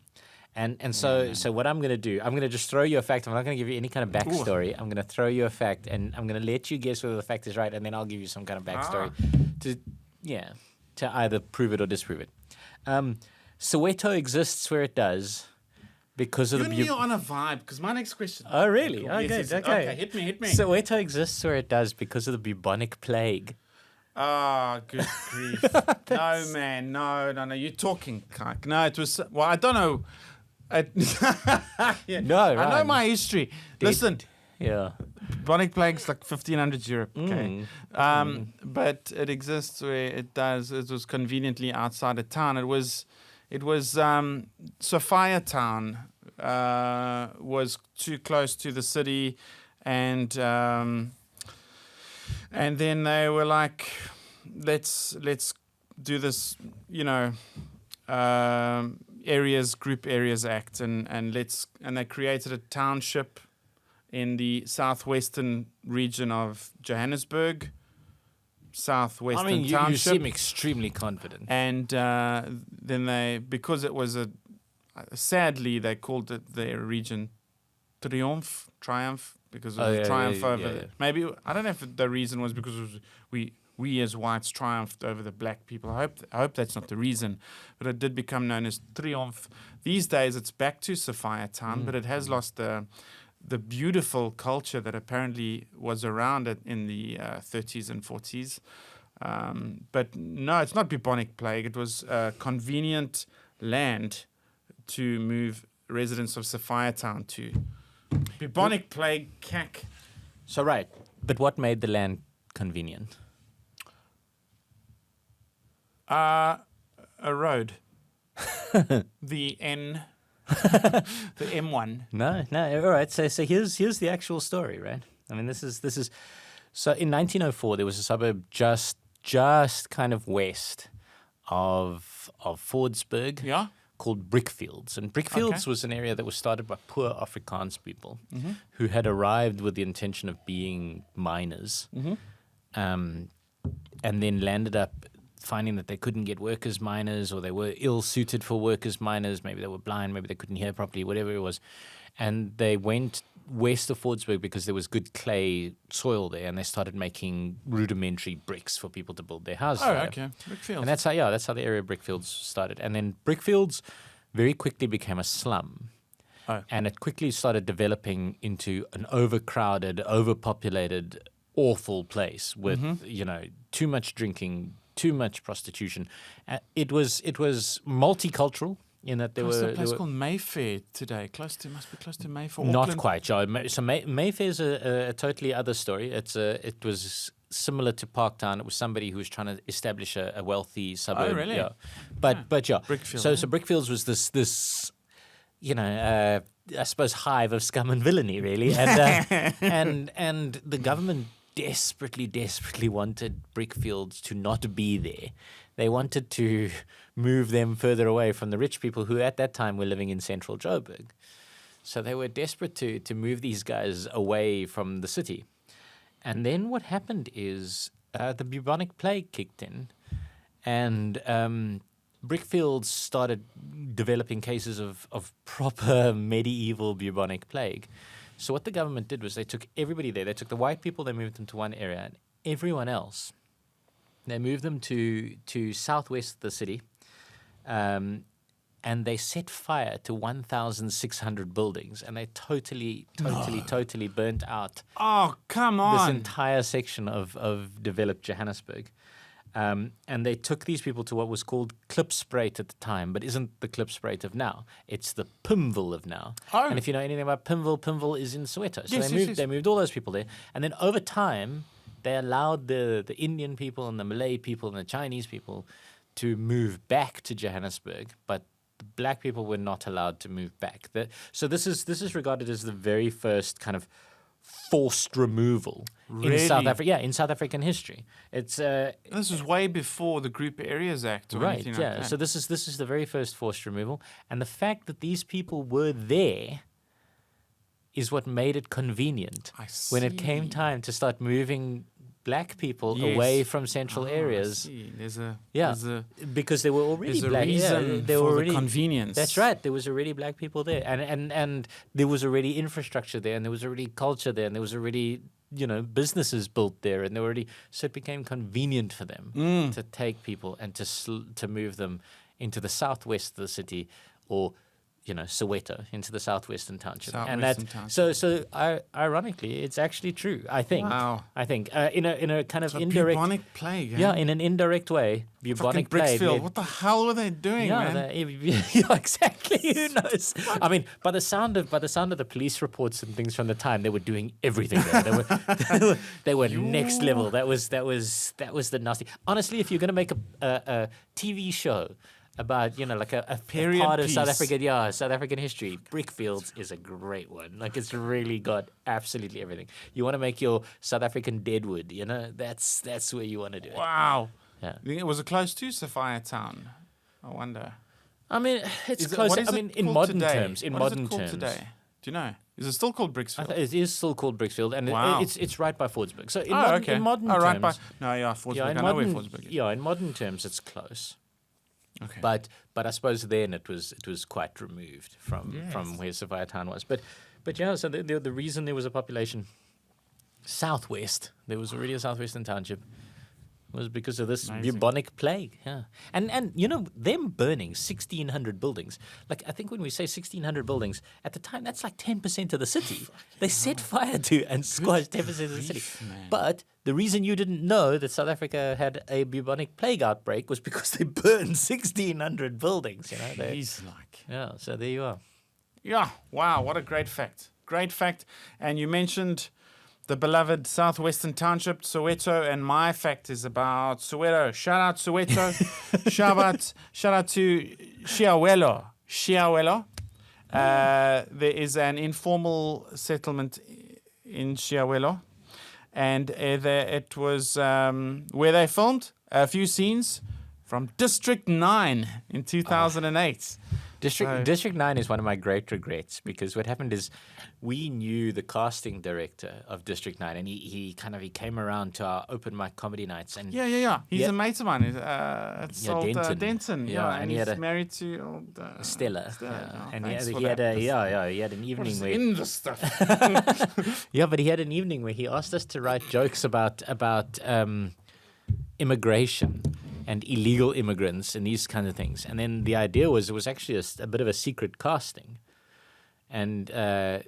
And so what I'm going to do, I'm going to just throw you a fact. I'm not going to give you any kind of backstory. I'm going to throw you a fact, and I'm going to let you guess whether the fact is right, and then I'll give you some kind of backstory to either prove it or disprove it. Soweto exists where it does because of You're on a vibe, because my next question... Oh, really? Cool. Oh, Yes, good. yes. Okay. Hit me. Soweto exists where it does because of the bubonic plague. Ah, good grief. No, man. No. You're talking, Kike. No, it was... Well, I don't know. Yeah. No, I know right. my history. Listen, Yeah. bubonic plague's like 1500s Europe, okay? But it exists where it does. It was conveniently outside of town. It was Sophia Town was too close to the city, and then they were like, let's do this, Group Areas Act, and they created a township in the southwestern region of Johannesburg. Southwestern you township. seem extremely confident. And then because it was sadly they called it their region Triumph, because it was triumph over. Maybe I don't know if the reason was because it was we as whites triumphed over the black people. I hope that's not the reason, but it did become known as Triumph. These days it's back to Sophia Town, but it has lost the beautiful culture that apparently was around it in the 30s and 40s. But no, it's not bubonic plague. It was convenient land to move residents of Sophia Town to. Bubonic plague, cack. So, right. But what made the land convenient? A road. The M1. No. All right. So here's the actual story, right? I mean, this is. So in 1904, there was a suburb just kind of west of Fordsburg. Yeah. Called Brickfields. And Brickfields was an area that was started by poor Afrikaans people who had arrived with the intention of being miners, and then landed up finding that they couldn't get work as miners, or they were ill-suited for work as miners. Maybe they were blind, maybe they couldn't hear properly, whatever it was. And they went west of Fordsburg because there was good clay soil there, and they started making rudimentary bricks for people to build their houses. Oh, okay. Brickfields. And that's how the area of Brickfields started. And then Brickfields very quickly became a slum. and it quickly started developing into an overcrowded, overpopulated, awful place with too much drinking, too much prostitution. It was multicultural in that there There's a were place called Mayfair today. Must be close to Mayfair. not Auckland. quite sure. So Mayfair's a totally other story. It was similar to Parktown. It was somebody who was trying to establish a wealthy suburb. Oh, really? Yeah. But yeah. Brickfield, So Brickfields was this I suppose hive of scum and villainy, really, and and the government desperately wanted Brickfields to not be there. They wanted to move them further away from the rich people who at that time were living in central Joburg. So they were desperate to move these guys away from the city. And then what happened is the bubonic plague kicked in, and Brickfields started developing cases of proper medieval bubonic plague. So what the government did was they took everybody there. They took the white people, they moved them to one area, and everyone else, they moved them to southwest of the city, and they set fire to 1,600 buildings, and they totally burnt out Oh, come this on. entire section of developed Johannesburg. And they took these people to what was called Klipspruit at the time, but isn't the Klipspruit of now. It's the Pimville of now. Oh. And if you know anything about Pimville is in Soweto. So Yes, they moved all those people there. And then over time, they allowed the Indian people and the Malay people and the Chinese people to move back to Johannesburg, but the black people were not allowed to move back. So this is regarded as the very first kind of forced removal in South Really? Africa. Yeah, in South African history. It's This was way before the Group Areas Act or right. anything like Yeah. that. So this is the very first forced removal, and the fact that these people were there is what made it convenient I when it came see. time to start moving black people Yes. away from central I areas. see. There's a Yeah, because they were already there's a black. reason they were for already the convenience. That's right. There was already black people there, and there was already infrastructure there, and there was already culture there, and there was already businesses built there, and so it became convenient for them to take people and to move them into the southwest of the city, or Soweto, into the southwestern township. And Southwestern so ironically, it's actually true. I think. Wow. I think in a kind of So indirect. bubonic plague. Eh? Yeah, in an indirect way, Fucking bubonic plague. Bricksfield. What the hell were they doing, Yeah, man? yeah, exactly. Who knows? I mean, by the sound of the police reports and things from the time, they were doing everything there. They were next level. That was the nasty. Honestly, if you're going to make a TV show about like a Period part of South piece. Africa, South African history, Brickfields is a great one. Like, it's really got absolutely everything. You want to make your South African Deadwood, that's where you want to do it. Wow. Yeah. You think it was close to Sapphire Town? I wonder. I mean, it's Is it- close. what is I it mean, in called modern today? terms. In What is it modern called terms. today? Do you know? Is it still called Bricksfield? It is still called Bricksfield, and Wow. it's right by Fordsburg. So in Okay. in modern oh, terms, right by. No, yeah, Fordsburg. yeah, in I know where modern, Fordsburg is. yeah, in modern terms, it's close. Okay. But I suppose then it was quite removed from where Sapphire Town was. But yeah, so the reason there was a population southwest, there was already a southwestern township, was because of this Amazing. bubonic plague. Yeah, and them burning 1,600 buildings. Like, I think when we say 1,600 buildings at the time, that's like 10% of the city. They set fire to and squashed 10% of the city. man. But the reason you didn't know that South Africa had a bubonic plague outbreak was because they burned 1,600 buildings. He's like. Yeah. So there you are. Yeah. Wow. What a great fact. Great fact. And you mentioned the beloved Southwestern Township, Soweto, and my fact is about Soweto. Shout out Soweto. shout out to Shiawelo. There is an informal settlement in Shiawelo, and it was where they filmed a few scenes from District 9 in 2008. District 9 is one of my great regrets, because what happened is we knew the casting director of District 9, and he came around to our open mic comedy nights, and Yeah. He's Yeah. a mate of mine. It's old Denton. Yeah, and and he he's had a married to old Stella. yeah. And Thanks he for had that. he had an What evening is where in the stuff? yeah, but he had an evening where he asked us to write jokes about immigration and illegal immigrants and these kind of things. And then the idea was, it was actually a bit of a secret casting. And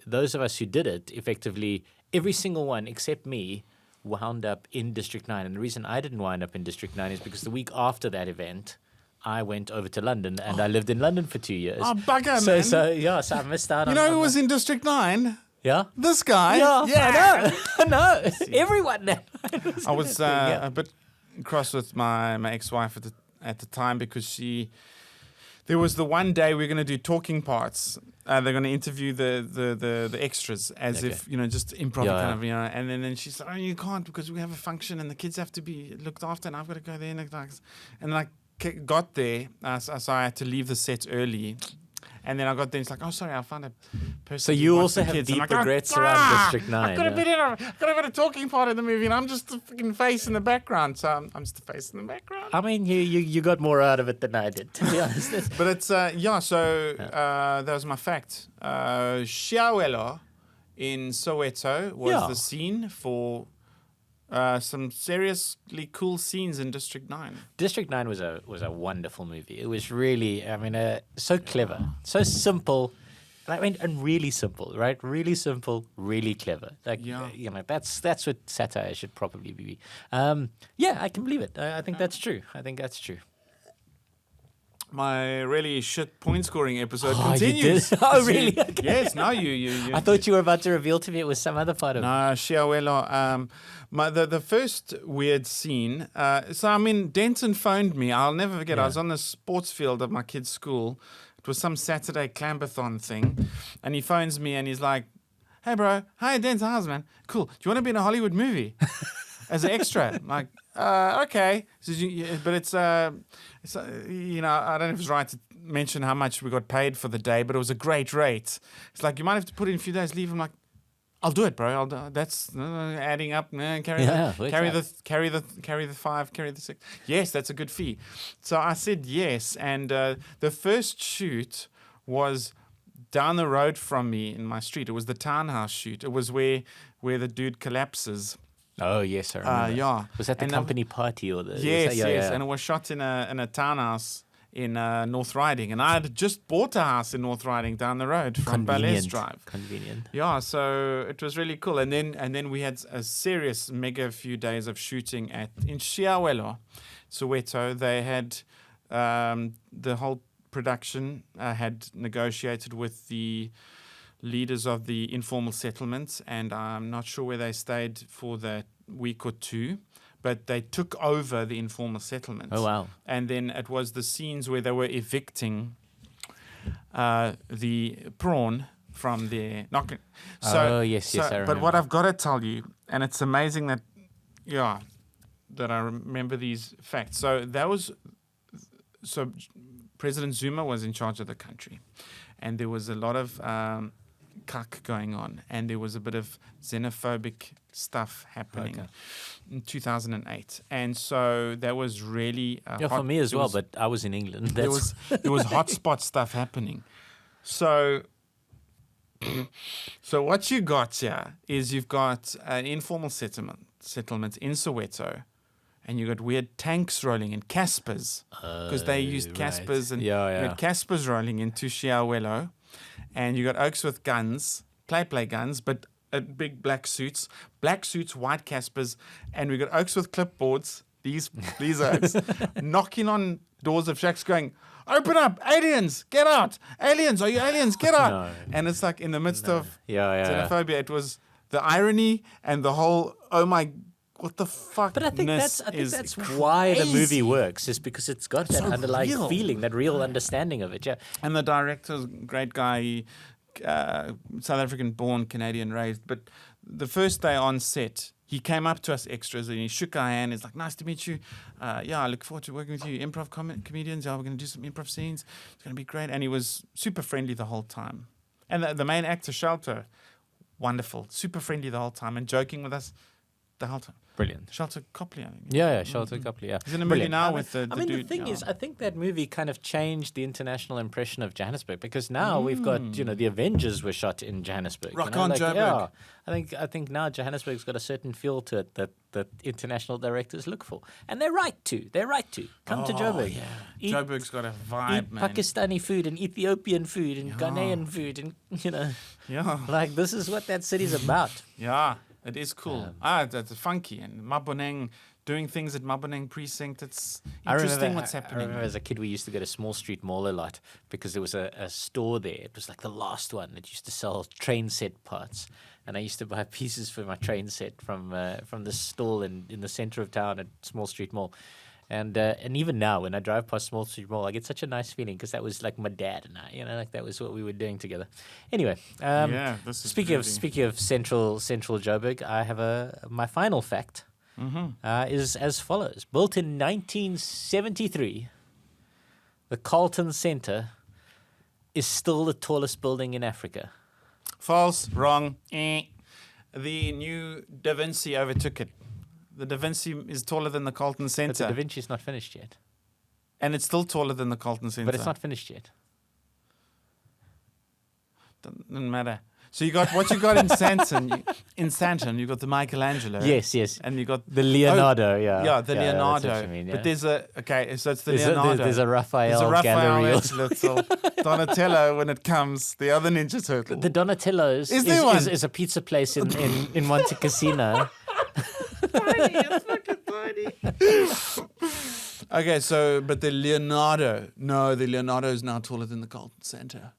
those of us who did it, effectively, every single one except me wound up in District 9. And the reason I didn't wind up in District 9 is because the week after that event, I went over to London and I lived in London for 2 years. Oh, bugger, man. So I missed out on... You know who was in District 9? Yeah? This guy. Yeah. I know. Everyone there. I was a bit cross with my ex-wife at the time because there was the one day we're going to do talking parts. They're going to interview the extras as if, just improv kind of, and then she's like, oh, you can't because we have a function and the kids have to be looked after and I've got to go there. And I got there, so I had to leave the set early. And then I got there and it's like, oh, sorry, I found a person. So you also have deep regrets around District 9. I could have been a talking part in the movie and I'm just the freaking face in the background. So I'm just the face in the background. I mean, you got more out of it than I did, to be honest. But it's, that was my fact. Shiawelo in Soweto was the scene for some seriously cool scenes in District 9. District 9 was a wonderful movie. It was really, so clever, so simple, and really simple, right? Really simple, really clever. That's what satire should probably be. I can believe it. I think that's true. My really shit point scoring episode you continues. did? Oh, really? Okay. Yes, now you. I thought you were about to reveal to me it was some other part of it. No, Shiawelo. The first weird scene. Denton phoned me. I'll never forget. I was on the sports field of my kid's school. It was some Saturday clambathon thing, and he phones me and he's like, "Hey, bro. Hi, Denton. How's man? Cool. Do you want to be in a Hollywood movie as an extra?" I'm like, okay. But it's I don't know if it's right to mention how much we got paid for the day, but it was a great rate. It's like, you might have to put in a few days leave. I'm like, I'll do it, bro. That's adding up. Carry the 5, carry the 6. Yes, that's a good fee. So I said yes, and the first shoot was down the road from me in my street. It was the townhouse shoot. It was where the dude collapses. Oh yes, I remember. Was that the company party or the? Yes, and it was shot in a townhouse in North Riding, and I had just bought a house in North Riding down the road from Ballet's Drive. Convenient. Yeah, so it was really cool, and then we had a serious mega few days of shooting in Shiawelo, Soweto. They had the whole production had negotiated with the leaders of the informal settlements, and I'm not sure where they stayed for that week or two, but they took over the informal settlements. Oh, wow. And then it was the scenes where they were evicting the prawn from their knocking. Yes, I remember. But what I've got to tell you, and it's amazing that I remember these facts. So President Zuma was in charge of the country, and there was a lot of cuck going on, and there was a bit of xenophobic stuff happening in 2008, and so that was really for me as well. But I was in England. There was hotspot stuff happening. So what you got here is you've got an informal settlement in Soweto, and you got weird tanks rolling in Caspers because they used Caspers, and you had Caspers rolling into Shiawelo. And you got oaks with guns, play guns, but big black suits, white Caspers, and we got oaks with clipboards. These oaks knocking on doors of shacks, going, "Open up, aliens, get out! Aliens, are you aliens? Get out!" No. And it's like in the midst of xenophobia, it was the irony and the whole, oh my. What the fuck? But I think that's why the movie works, is because it's got that underlying feeling, that real understanding of it. Yeah. And the director's a great guy, South African born, Canadian raised. But the first day on set, he came up to us extras and he shook our hand. He's like, "Nice to meet you. I look forward to working with you. Improv comedians. We're going to do some improv scenes. It's going to be great." And he was super friendly the whole time. And the main actor, Shelter, wonderful, super friendly the whole time and joking with us the whole time. Brilliant. Shelter Copley, I think. Yeah, Shelter Copley, yeah. He's in a movie Brilliant. now with the I mean, dude. the thing yeah. is, I think that movie kind of changed the international impression of Johannesburg because now we've got, the Avengers were shot in Johannesburg. Rock on, Joburg. Yeah, I think now Johannesburg's got a certain feel to it that international directors look for. And they're right to. Come to Joburg. Yeah. Eat, Joburg's got a vibe, eat man. Pakistani food and Ethiopian food and Ghanaian food and, Yeah. like this is what that city's about. Yeah, it is cool. That's funky. And Puneng, doing things at Puneng precinct, it's interesting what's I happening. remember as a kid we used to go to Small Street Mall a lot because there was a store there. It was like the last one that used to sell train set parts. And I used to buy pieces for my train set from this stall in the center of town at Small Street Mall. And even now, when I drive past Small Street Mall, I get such a nice feeling because that was like my dad and I, like that was what we were doing together. Anyway, This is speaking of central Joburg, I have my final fact is as follows: built in 1973, the Carlton Centre is still the tallest building in Africa. False, wrong. The new Da Vinci overtook it. The Da Vinci is taller than the Carlton But Centre. the Da Vinci's not finished yet. And it's still taller than the Carlton Centre. But it's not finished yet. Doesn't matter. So you got what you got in Santon. In Santon, you got the Michelangelo. Yes. And you got The Leonardo, yeah. Yeah, the that's Leonardo. what you mean, yeah. But there's so it's the There's Leonardo. there's a Raphael, There's a Raphael, gallery. it's little Donatello when it comes. The other Ninja Turtle. The Donatello's Is there one? is a pizza place in Monte Cassino. Tiny, it's fucking tiny. Okay, but the Leonardo. No, the Leonardo is now taller than the Carlton Centre.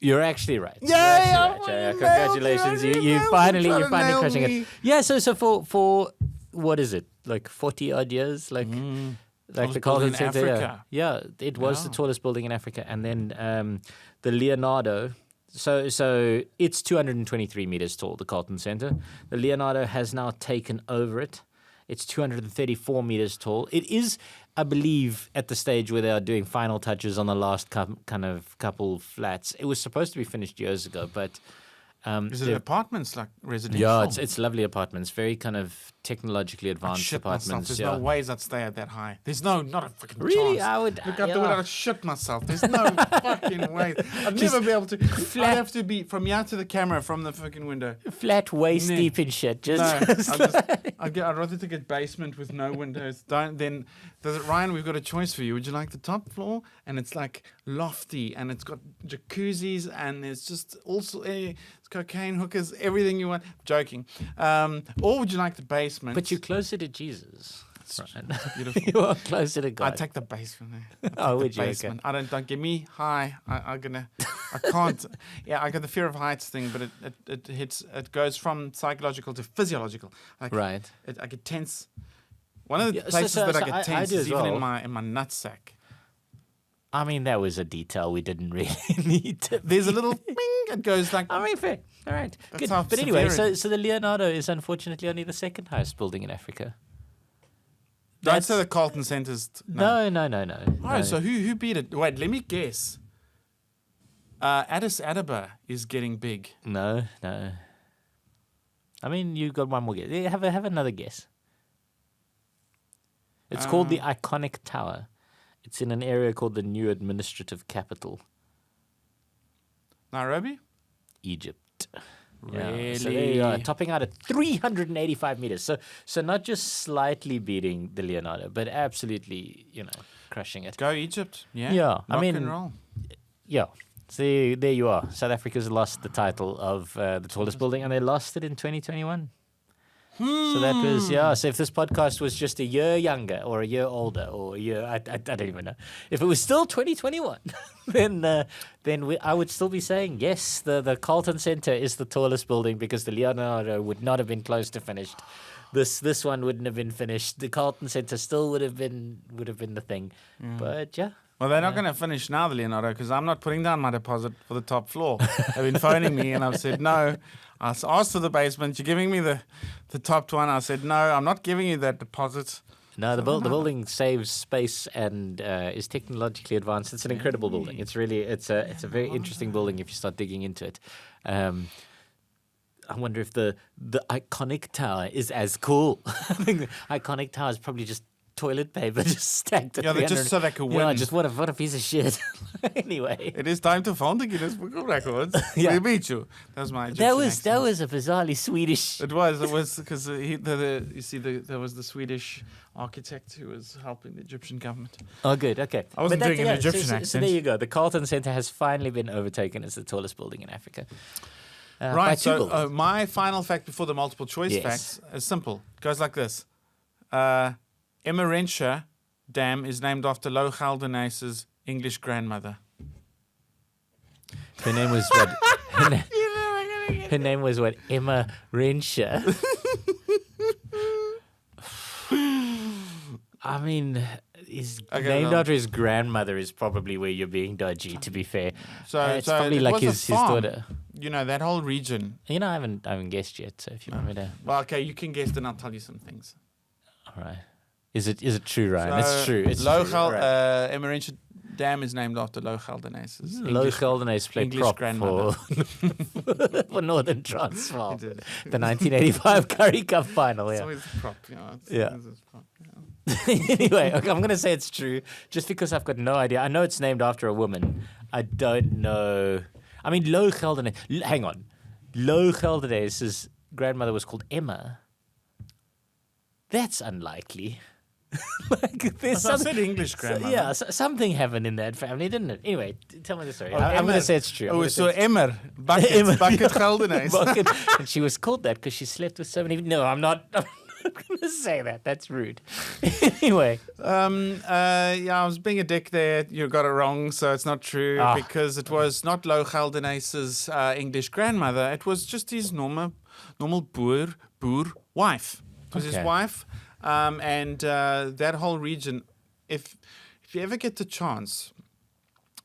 You're actually right. Yay, You're actually I right. Yeah, fucking congratulations. nailed it. You You're finally trying to nail crushing me. it. Yeah, so for what is it? Like 40 odd years? Like the Tallest Carlton building in Centre. Africa. Yeah, it was the Yeah. tallest building in Africa. And then the Leonardo. So it's 223 meters tall, the Carlton Centre. The Leonardo has now taken over it. It's 234 meters tall. It is, I believe, at the stage where they are doing final touches on the last couple flats. It was supposed to be finished years ago, but Is it apartments like residential? yeah, it's lovely apartments, very kind of technologically I'd advanced shit myself. apartments. There's yeah. no ways I'd stay at that high. There's not a fucking Really? chance. I would. Look out the yeah. window, I'd shit myself. There's no fucking way. I'd never be able to. I'd have to be from here to the camera from the fucking window. Flat, waist Nah. deep in shit. Just, I'd rather take a basement with no windows. Ryan, we've got a choice for you. Would you like the top floor? And it's like lofty and it's got jacuzzis and there's just also it's cocaine hookers, everything you want. Joking. Or would you like the basement? but you're closer to Jesus. Right. beautiful. You are closer to God. I'd take the basement. Oh, would you? Okay. Basement. Don't get me high. I can't. Yeah, I got the fear of heights thing, but it goes from psychological to physiological. Like, Right. I get tense. One of the Yeah, places that I get I tense do is as even well. in my nutsack. I mean, that was a detail we didn't really need to. There's a little bing. It goes like. I mean, fair. All right. That's Good. how But anyway, severe so the Leonardo is unfortunately only the second highest building in Africa. Don't say the Carlton Centre's. No. Oh, so who beat it? Wait, let me guess. Addis Ababa is getting big. No. I mean, you got one more guess. Yeah, have another guess. It's called the Iconic Tower. It's in an area called the New Administrative Capital, Nairobi? Egypt. Really? Yeah, so there you are, topping out at 385 meters. So not just slightly beating the Leonardo, but absolutely, crushing it. Go Egypt. Yeah. Yeah, Rock I mean, and roll. Yeah. So there you are. South Africa's lost the title of the tallest building, and they lost it in 2021. So that was, so if this podcast was just a year younger or a year older or a year, I don't even know. If it was still 2021, then I would still be saying, yes, the Carlton Centre is the tallest building because the Leonardo would not have been close to finished. This one wouldn't have been finished. The Carlton Centre still would have been the thing. But yeah. Well, they're not going to finish now, the Leonardo, because I'm not putting down my deposit for the top floor. They've been phoning me, and I've said no. I asked for the basement. You're giving me the top one. I said no. I'm not giving you that deposit. No, the building saves space and is technologically advanced. It's an incredible building. It's a very interesting building if you start digging into it. I wonder if the iconic tower is as cool. I think the iconic tower is probably just toilet paper just stacked at Yeah, 300. just so they could Yeah, win. just what a piece of shit. Anyway. It is time to found the Guinness Book of Records. Yeah. We beat you. That was my Egyptian That accent. was a bizarrely Swedish. It was because there was the Swedish architect who was helping the Egyptian government. Oh, good. Okay. I wasn't But doing an Egyptian so accent. there you go. The Carlton Centre has finally been overtaken as the tallest building in Africa. By Right. two So buildings. my final fact before the multiple choice Yes. facts is simple. It goes like this: Emmerentia Dam is named after Lo Geldenace's English grandmother. Her name was what? Her name was what? Emma Renshaw. I mean, named no. after his grandmother is probably where you're being dodgy. To be fair, So it's so probably it like was a his farm. daughter. You know that whole region. You know, I haven't guessed yet. So if you want me to, Well, okay, you can guess, then I'll tell you some things. all right. Is it true, Ryan? It's true. It's Lo true. All right. Emmerentia Dam is named after Lo Geldenace's Lo Geldenace played English prop grandmother. for Northern Transvaal. He did. The 1985 Currie Cup final, It's yeah. always a prop, you know. Yeah. It's a prop, yeah. Anyway, okay, I'm going to say it's true just because I've got no idea. I know it's named after a woman. I don't know. I mean, Lo Geldenace. Hang on. Lo Geldenace's grandmother was called Emma. That's unlikely. Like, there's I said English grandmother. yeah, something happened in that family, didn't it? Anyway, tell me the story. Oh, I'm going Emmer. to say it's true. I'm Oh, gonna so say it's Emmer. Bucket, Emmer, bucket yeah. Geldenace. Bucket. And she was called that because she slept with so many. No, I'm not going to say that. That's rude. Anyway. Yeah, I was being a dick there. You got it wrong, so it's not true because it was not Lo Geldenace's English grandmother. It was just his normal boer wife. It was his Okay. wife, and that whole region. If you ever get the chance,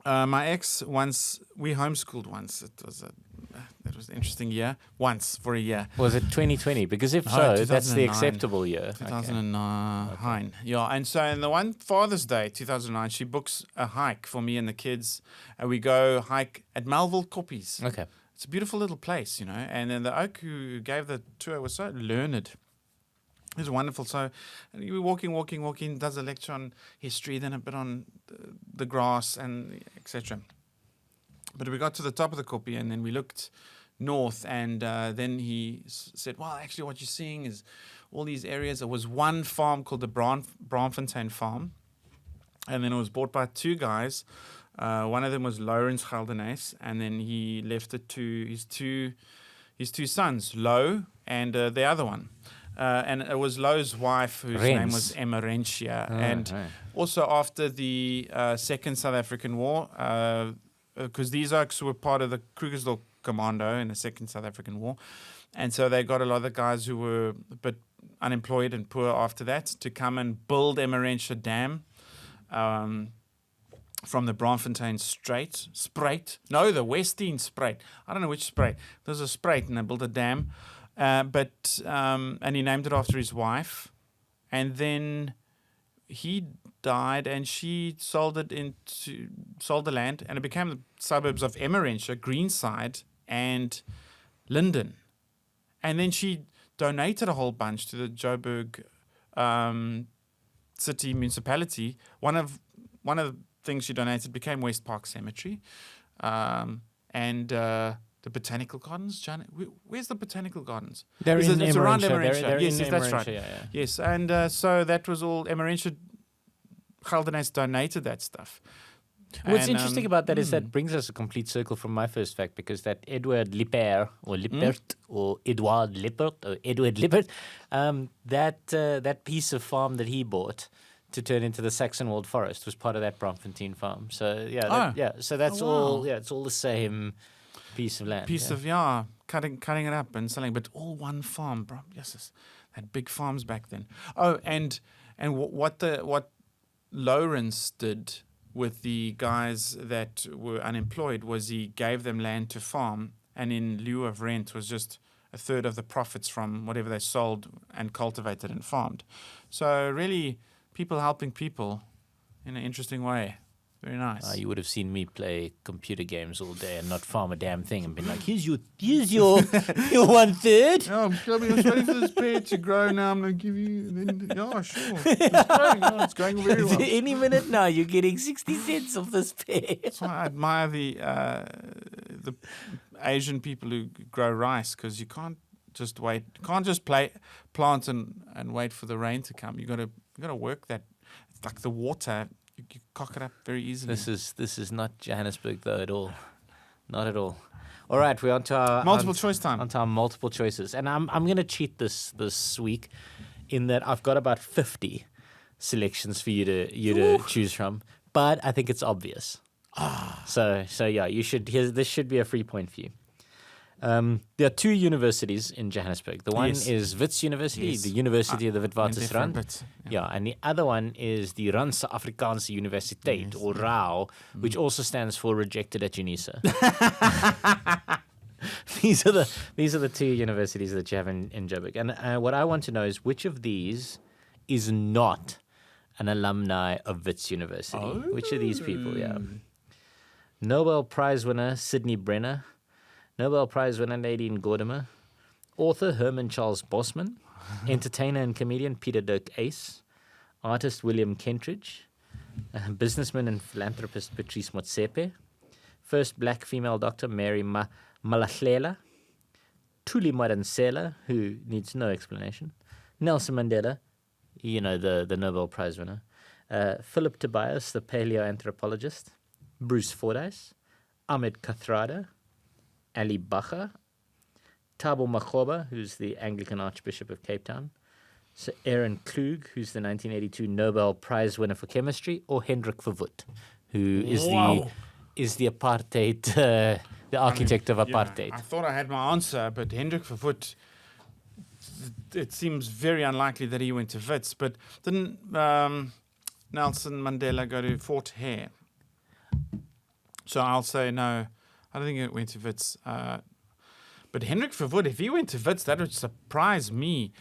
my ex once we homeschooled once. It was an interesting year. Once for a year. Was it 2020? Because if No, so, that's the 2009. acceptable year. 2009. Yeah, and so in the one Father's Day, 2009, she books a hike for me and the kids, and we go hike at Melville Koppies. Okay. It's a beautiful little place, you know, and then the oak who gave the tour was so learned. It was wonderful. So we were walking, does a lecture on history, then a bit on the grass and etc. But we got to the top of the Koppie and then we looked north, and then he said, well, actually what you're seeing is all these areas. There was one farm called the Bronfentan farm, and then it was bought by two guys. One of them was Lawrence Geldenace, and then he left it to his two sons, Lo and the other one. And it was Lo's wife, whose name was Emmerentia. And also after the Second South African War, because these oaks were part of the Krugersdorp Commando in the Second South African War. And so they got a lot of the guys who were a bit unemployed and poor after that to come and build Emmerentia Dam from the Bronfentan Spruit. No, the Western Spruit. I don't know which Spruit. There's a Spruit, and they built a dam. And he named it after his wife. And then he died, and she sold the land, and it became the suburbs of Emmerentia, Greenside, and Linden. And then she donated a whole bunch to the Joburg city municipality. One of the things she donated became West Park Cemetery, and the Botanical Gardens. Where's the Botanical Gardens? It's around Emmerentia. Yes, that's right. Yeah. Yes, and so that was all. Emmerentia Geldenace donated that stuff. What's And, interesting about that is that brings us a complete circle from my first fact, because that Edward Lippert or Edward Lippert, that piece of farm that he bought to turn into the Saxonwald Forest was part of that Bronfentan farm. So so that's all. Yeah, it's all the same piece of land. Cutting it up and selling, but all one farm, bro. Yes, had big farms back then. Oh, and what Lawrence did with the guys that were unemployed was he gave them land to farm, and in lieu of rent was just a third of the profits from whatever they sold and cultivated and farmed. So really, people helping people in an interesting way. Very nice. You would have seen me play computer games all day and not farm a damn thing and been like, here's your your 1/3. Yeah, I'm waiting for this pear to grow now. I'm going to give you... Yeah, sure. It's growing. It's going very well. Any minute now, you're getting 60 cents off this pear. That's why I admire the Asian people who grow rice, because you can't just wait. You can't just plant and wait for the rain to come. You got to work that. It's like the water. You cock it up very easily. This is not Johannesburg though at all, not at all. All right, we're on to our multiple choice time. On to our multiple choices, and I'm going to cheat this week, in that I've got about 50 selections for you to choose from, but I think it's obvious. So yeah, you should. This should be a free point for you. There are two universities in Johannesburg. The one is Wits University, the University of the Witwatersrand. Yeah, and the other one is the Randse Afrikaanse Universiteit, or RAU, which also stands for Rejected at Unisa. These are the two universities that you have in Joburg. And what I want to know is, which of these is not an alumni of Wits University? Which of these people? Yeah. Nobel Prize winner Sidney Brenner, Nobel Prize winner Nadine Gordimer, author Herman Charles Bosman, entertainer and comedian Peter Dirk Ace, artist William Kentridge, businessman and philanthropist Patrice Motsepe, first black female doctor Mary Malahlela, Thuli Madonsela, who needs no explanation, Nelson Mandela, the Nobel Prize winner, Philip Tobias, the paleoanthropologist, Bruce Fordyce, Ahmed Kathrada, Ali Bacher, Thabo Makgoba, who's the Anglican Archbishop of Cape Town, Sir Aaron Klug, who's the 1982 Nobel Prize winner for chemistry, or Hendrik Verwoerd, who is the apartheid, the architect of apartheid. I thought I had my answer, but Hendrik Verwoerd, it seems very unlikely that he went to Wits. But didn't Nelson Mandela go to Fort Hare? So I'll say no. I don't think it went to Wits. But Hendrik Verwoerd, if he went to Wits, that would surprise me.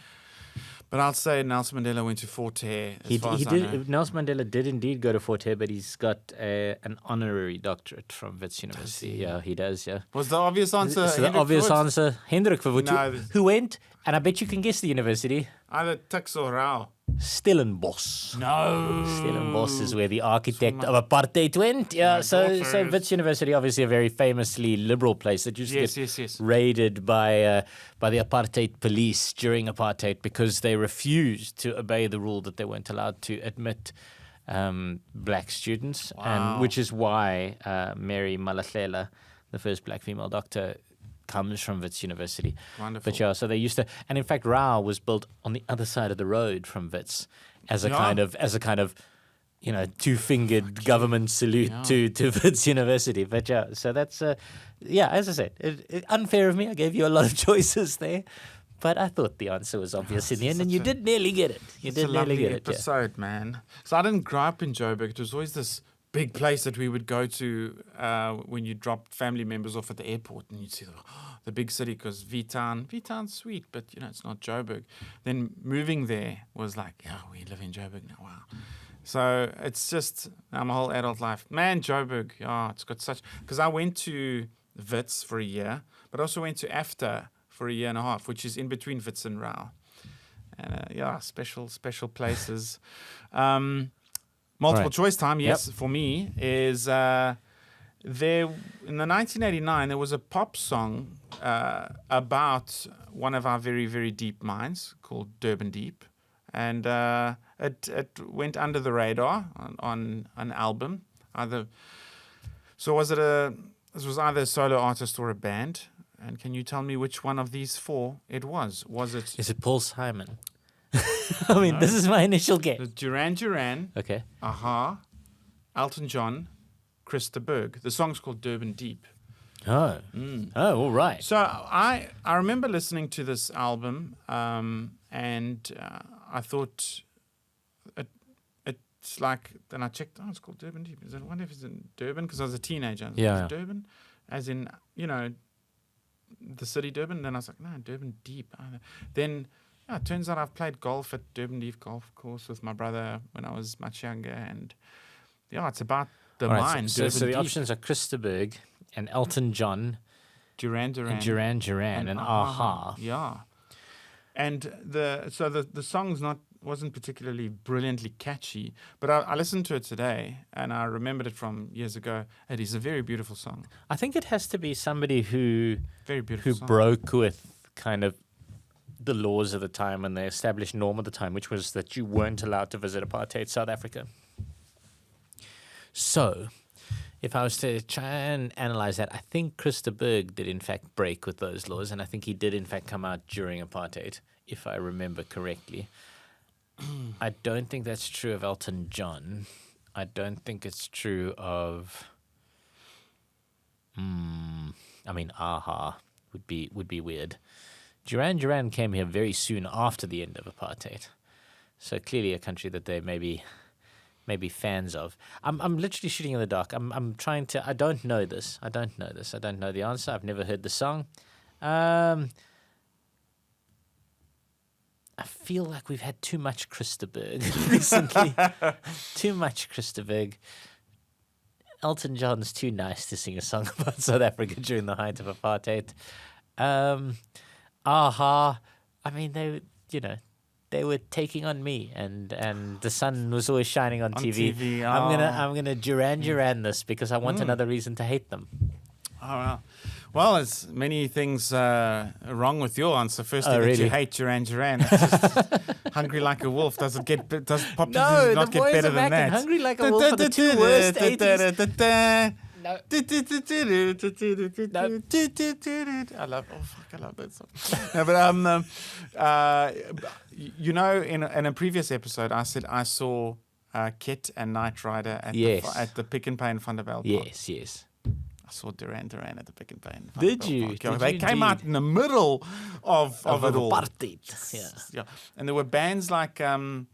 But I'll say Nelson Mandela went to Fort Hare. Nelson Mandela did indeed go to Fort Hare, but he's got an honorary doctorate from Wits University. Yeah, he does, yeah. Was the obvious answer answer, Hendrik Verwoerd, who went, and I bet you can guess the university. Either Tuks or Rao. Stellenbosch. No. Stellenbosch is where the architect of apartheid went. Yeah, so Wits University, obviously a very famously liberal place that used to get raided by the apartheid police during apartheid because they refused to obey the rule that they weren't allowed to admit black students, and which is why Mary Malahlela, the first black female doctor, comes from Wits University. Wonderful. But yeah, so they used to, and in fact, Rao was built on the other side of the road from Wits as a kind of, two-fingered government salute to Wits University. But yeah, so that's, as I said, unfair of me. I gave you a lot of choices there, but I thought the answer was obvious in the end, and you did nearly get it. It's a lovely episode, man. So I didn't grow up in Joburg. It was always this big place that we would go to when you dropped family members off at the airport, and you'd see the big city, because V-Town's sweet, but it's not Joburg. Then moving there was like, we live in Joburg now. Wow. So it's just my whole adult life, man. Joburg, it's got such, because I went to Wits for a year, but also went to AFTA for a year and a half, which is in between Wits and Rao, and special places. Multiple choice time, yes, for me, is there in the 1989 there was a pop song about one of our very, very deep mines called Durban Deep, and it went under the radar on an album. This was either a solo artist or a band, and can you tell me which one of these four it was? Is it Paul Simon? I mean, this is my initial guess. Duran Duran. Okay. Aha. Elton John. Chris de Burgh. The song's called Durban Deep. Oh. Oh, all right. So I remember listening to this album, and I thought it's like. Then I checked. It's called Durban Deep. I wonder if it's in Durban, because I was a teenager. Yeah. Durban, as in the city Durban. Then I was like, no, Durban Deep. Then. Yeah, it turns out I've played golf at Durban Deep Golf Course with my brother when I was much younger, and it's about the All right, mine. so the Deep, options are Christaberg and Elton John Duran Duran. and Duran Duran and Aha. Yeah. And the song's wasn't particularly brilliantly catchy, but I listened to it today and I remembered it from years ago. It is a very beautiful song. I think it has to be somebody who Very beautiful song. broke with kind of the laws of the time and the established norm of the time, which was that you weren't allowed to visit apartheid South Africa. So, if I was to try and analyze that, I think Christaberg did in fact break with those laws, and I think he did in fact come out during apartheid, if I remember correctly. I don't think that's true of Elton John. I don't think it's true of. Aha would be weird. Duran Duran came here very soon after the end of apartheid, so clearly a country that they maybe fans of. I'm literally shooting in the dark. I'm trying to. I don't know this. I don't know the answer. I've never heard the song. I feel like we've had too much Christaberg recently. Too much Christaberg. Elton John's too nice to sing a song about South Africa during the height of apartheid. Aha. I mean, they were taking on me, and the sun was always shining on TV. I'm gonna Duran Duran this because I want another reason to hate them. Oh, wow. Well, there's many things wrong with your answer. First, you hate Duran Duran. It's just Hungry Like a Wolf. Does pop music not get better than that? Hungry Like a Wolf are the two worst 80s. No. I love that song. No, but in a previous episode, I said I saw Kit and Knight Rider at the Pick n Pay in Vanderbilt. Yes. I saw Duran Duran at the Pick n Pay in Did you? They came out in the middle of it all. Apartheid. Yeah. And there were bands like there's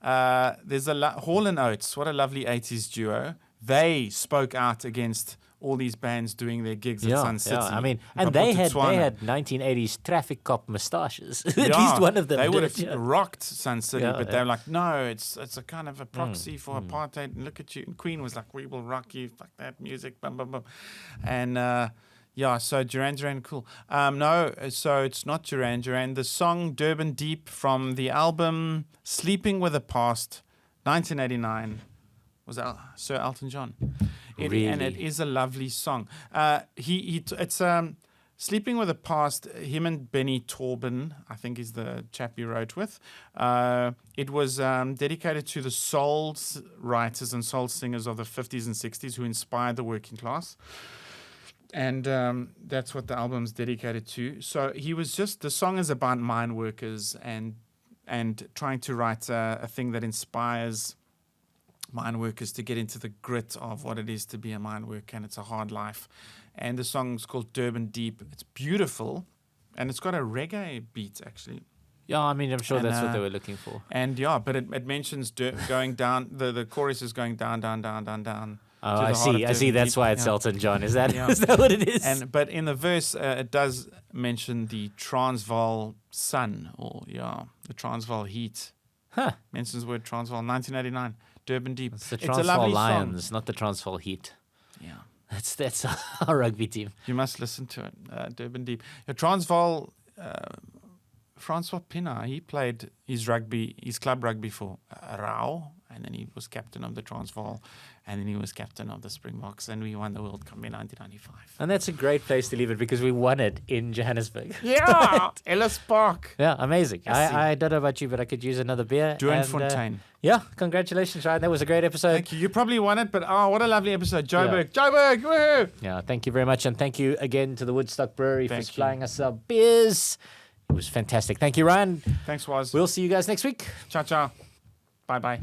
Hall & Oates. What a lovely 80s duo. They spoke out against all these bands doing their gigs at Sun City. I mean, and they had 1980s traffic cop moustaches. At least one of them. They would have rocked Sun City, but they were like, no, it's a kind of a proxy for apartheid. And look at you. And Queen was like, we will rock you. Fuck that music. Bum, bum, bum. And so Duran Duran, cool. No, so it's not Duran Duran. The song Durban Deep from the album Sleeping with the Past, 1989. Was Sir Elton John. Really? And it is a lovely song. It's Sleeping with the Past, him and Benny Torben, I think is the chap he wrote with. It was dedicated to the soul writers and soul singers of the 50s and 60s who inspired the working class. And that's what the album's dedicated to. So the song is about mine workers and trying to write a thing that inspires mine workers to get into the grit of what it is to be a mine worker, and it's a hard life. And the song's called Durban Deep. It's beautiful, and it's got a reggae beat, actually. Yeah, I mean, I'm sure that's what they were looking for. And but it mentions going down, the chorus is going down, down, down, down, down. Oh, I see. That's why it's Elton John. Is that what it is? But in the verse, it does mention the Transvaal sun, the Transvaal heat. Mentions the word Transvaal, 1989. Durban Deep. It's the Transvaal Lions, not the Transvaal Heat. Yeah. That's our rugby team. You must listen to it. Durban Deep. Transvaal, Francois Pienaar, he played his club rugby for Rao, and then he was captain of the Transvaal, and then he was captain of the Springboks, and we won the World Cup in 1995. And that's a great place to leave it because we won it in Johannesburg. Yeah, Ellis Park. Yeah, amazing. I don't know about you, but I could use another beer. Bronfentan. Congratulations, Ryan. That was a great episode. Thank you. You probably won it, but what a lovely episode. Joburg. Woohoo! Yeah, thank you very much. And thank you again to the Woodstock Brewery for supplying us our beers. It was fantastic. Thank you, Ryan. Thanks, Waz. We'll see you guys next week. Ciao, ciao. Bye-bye.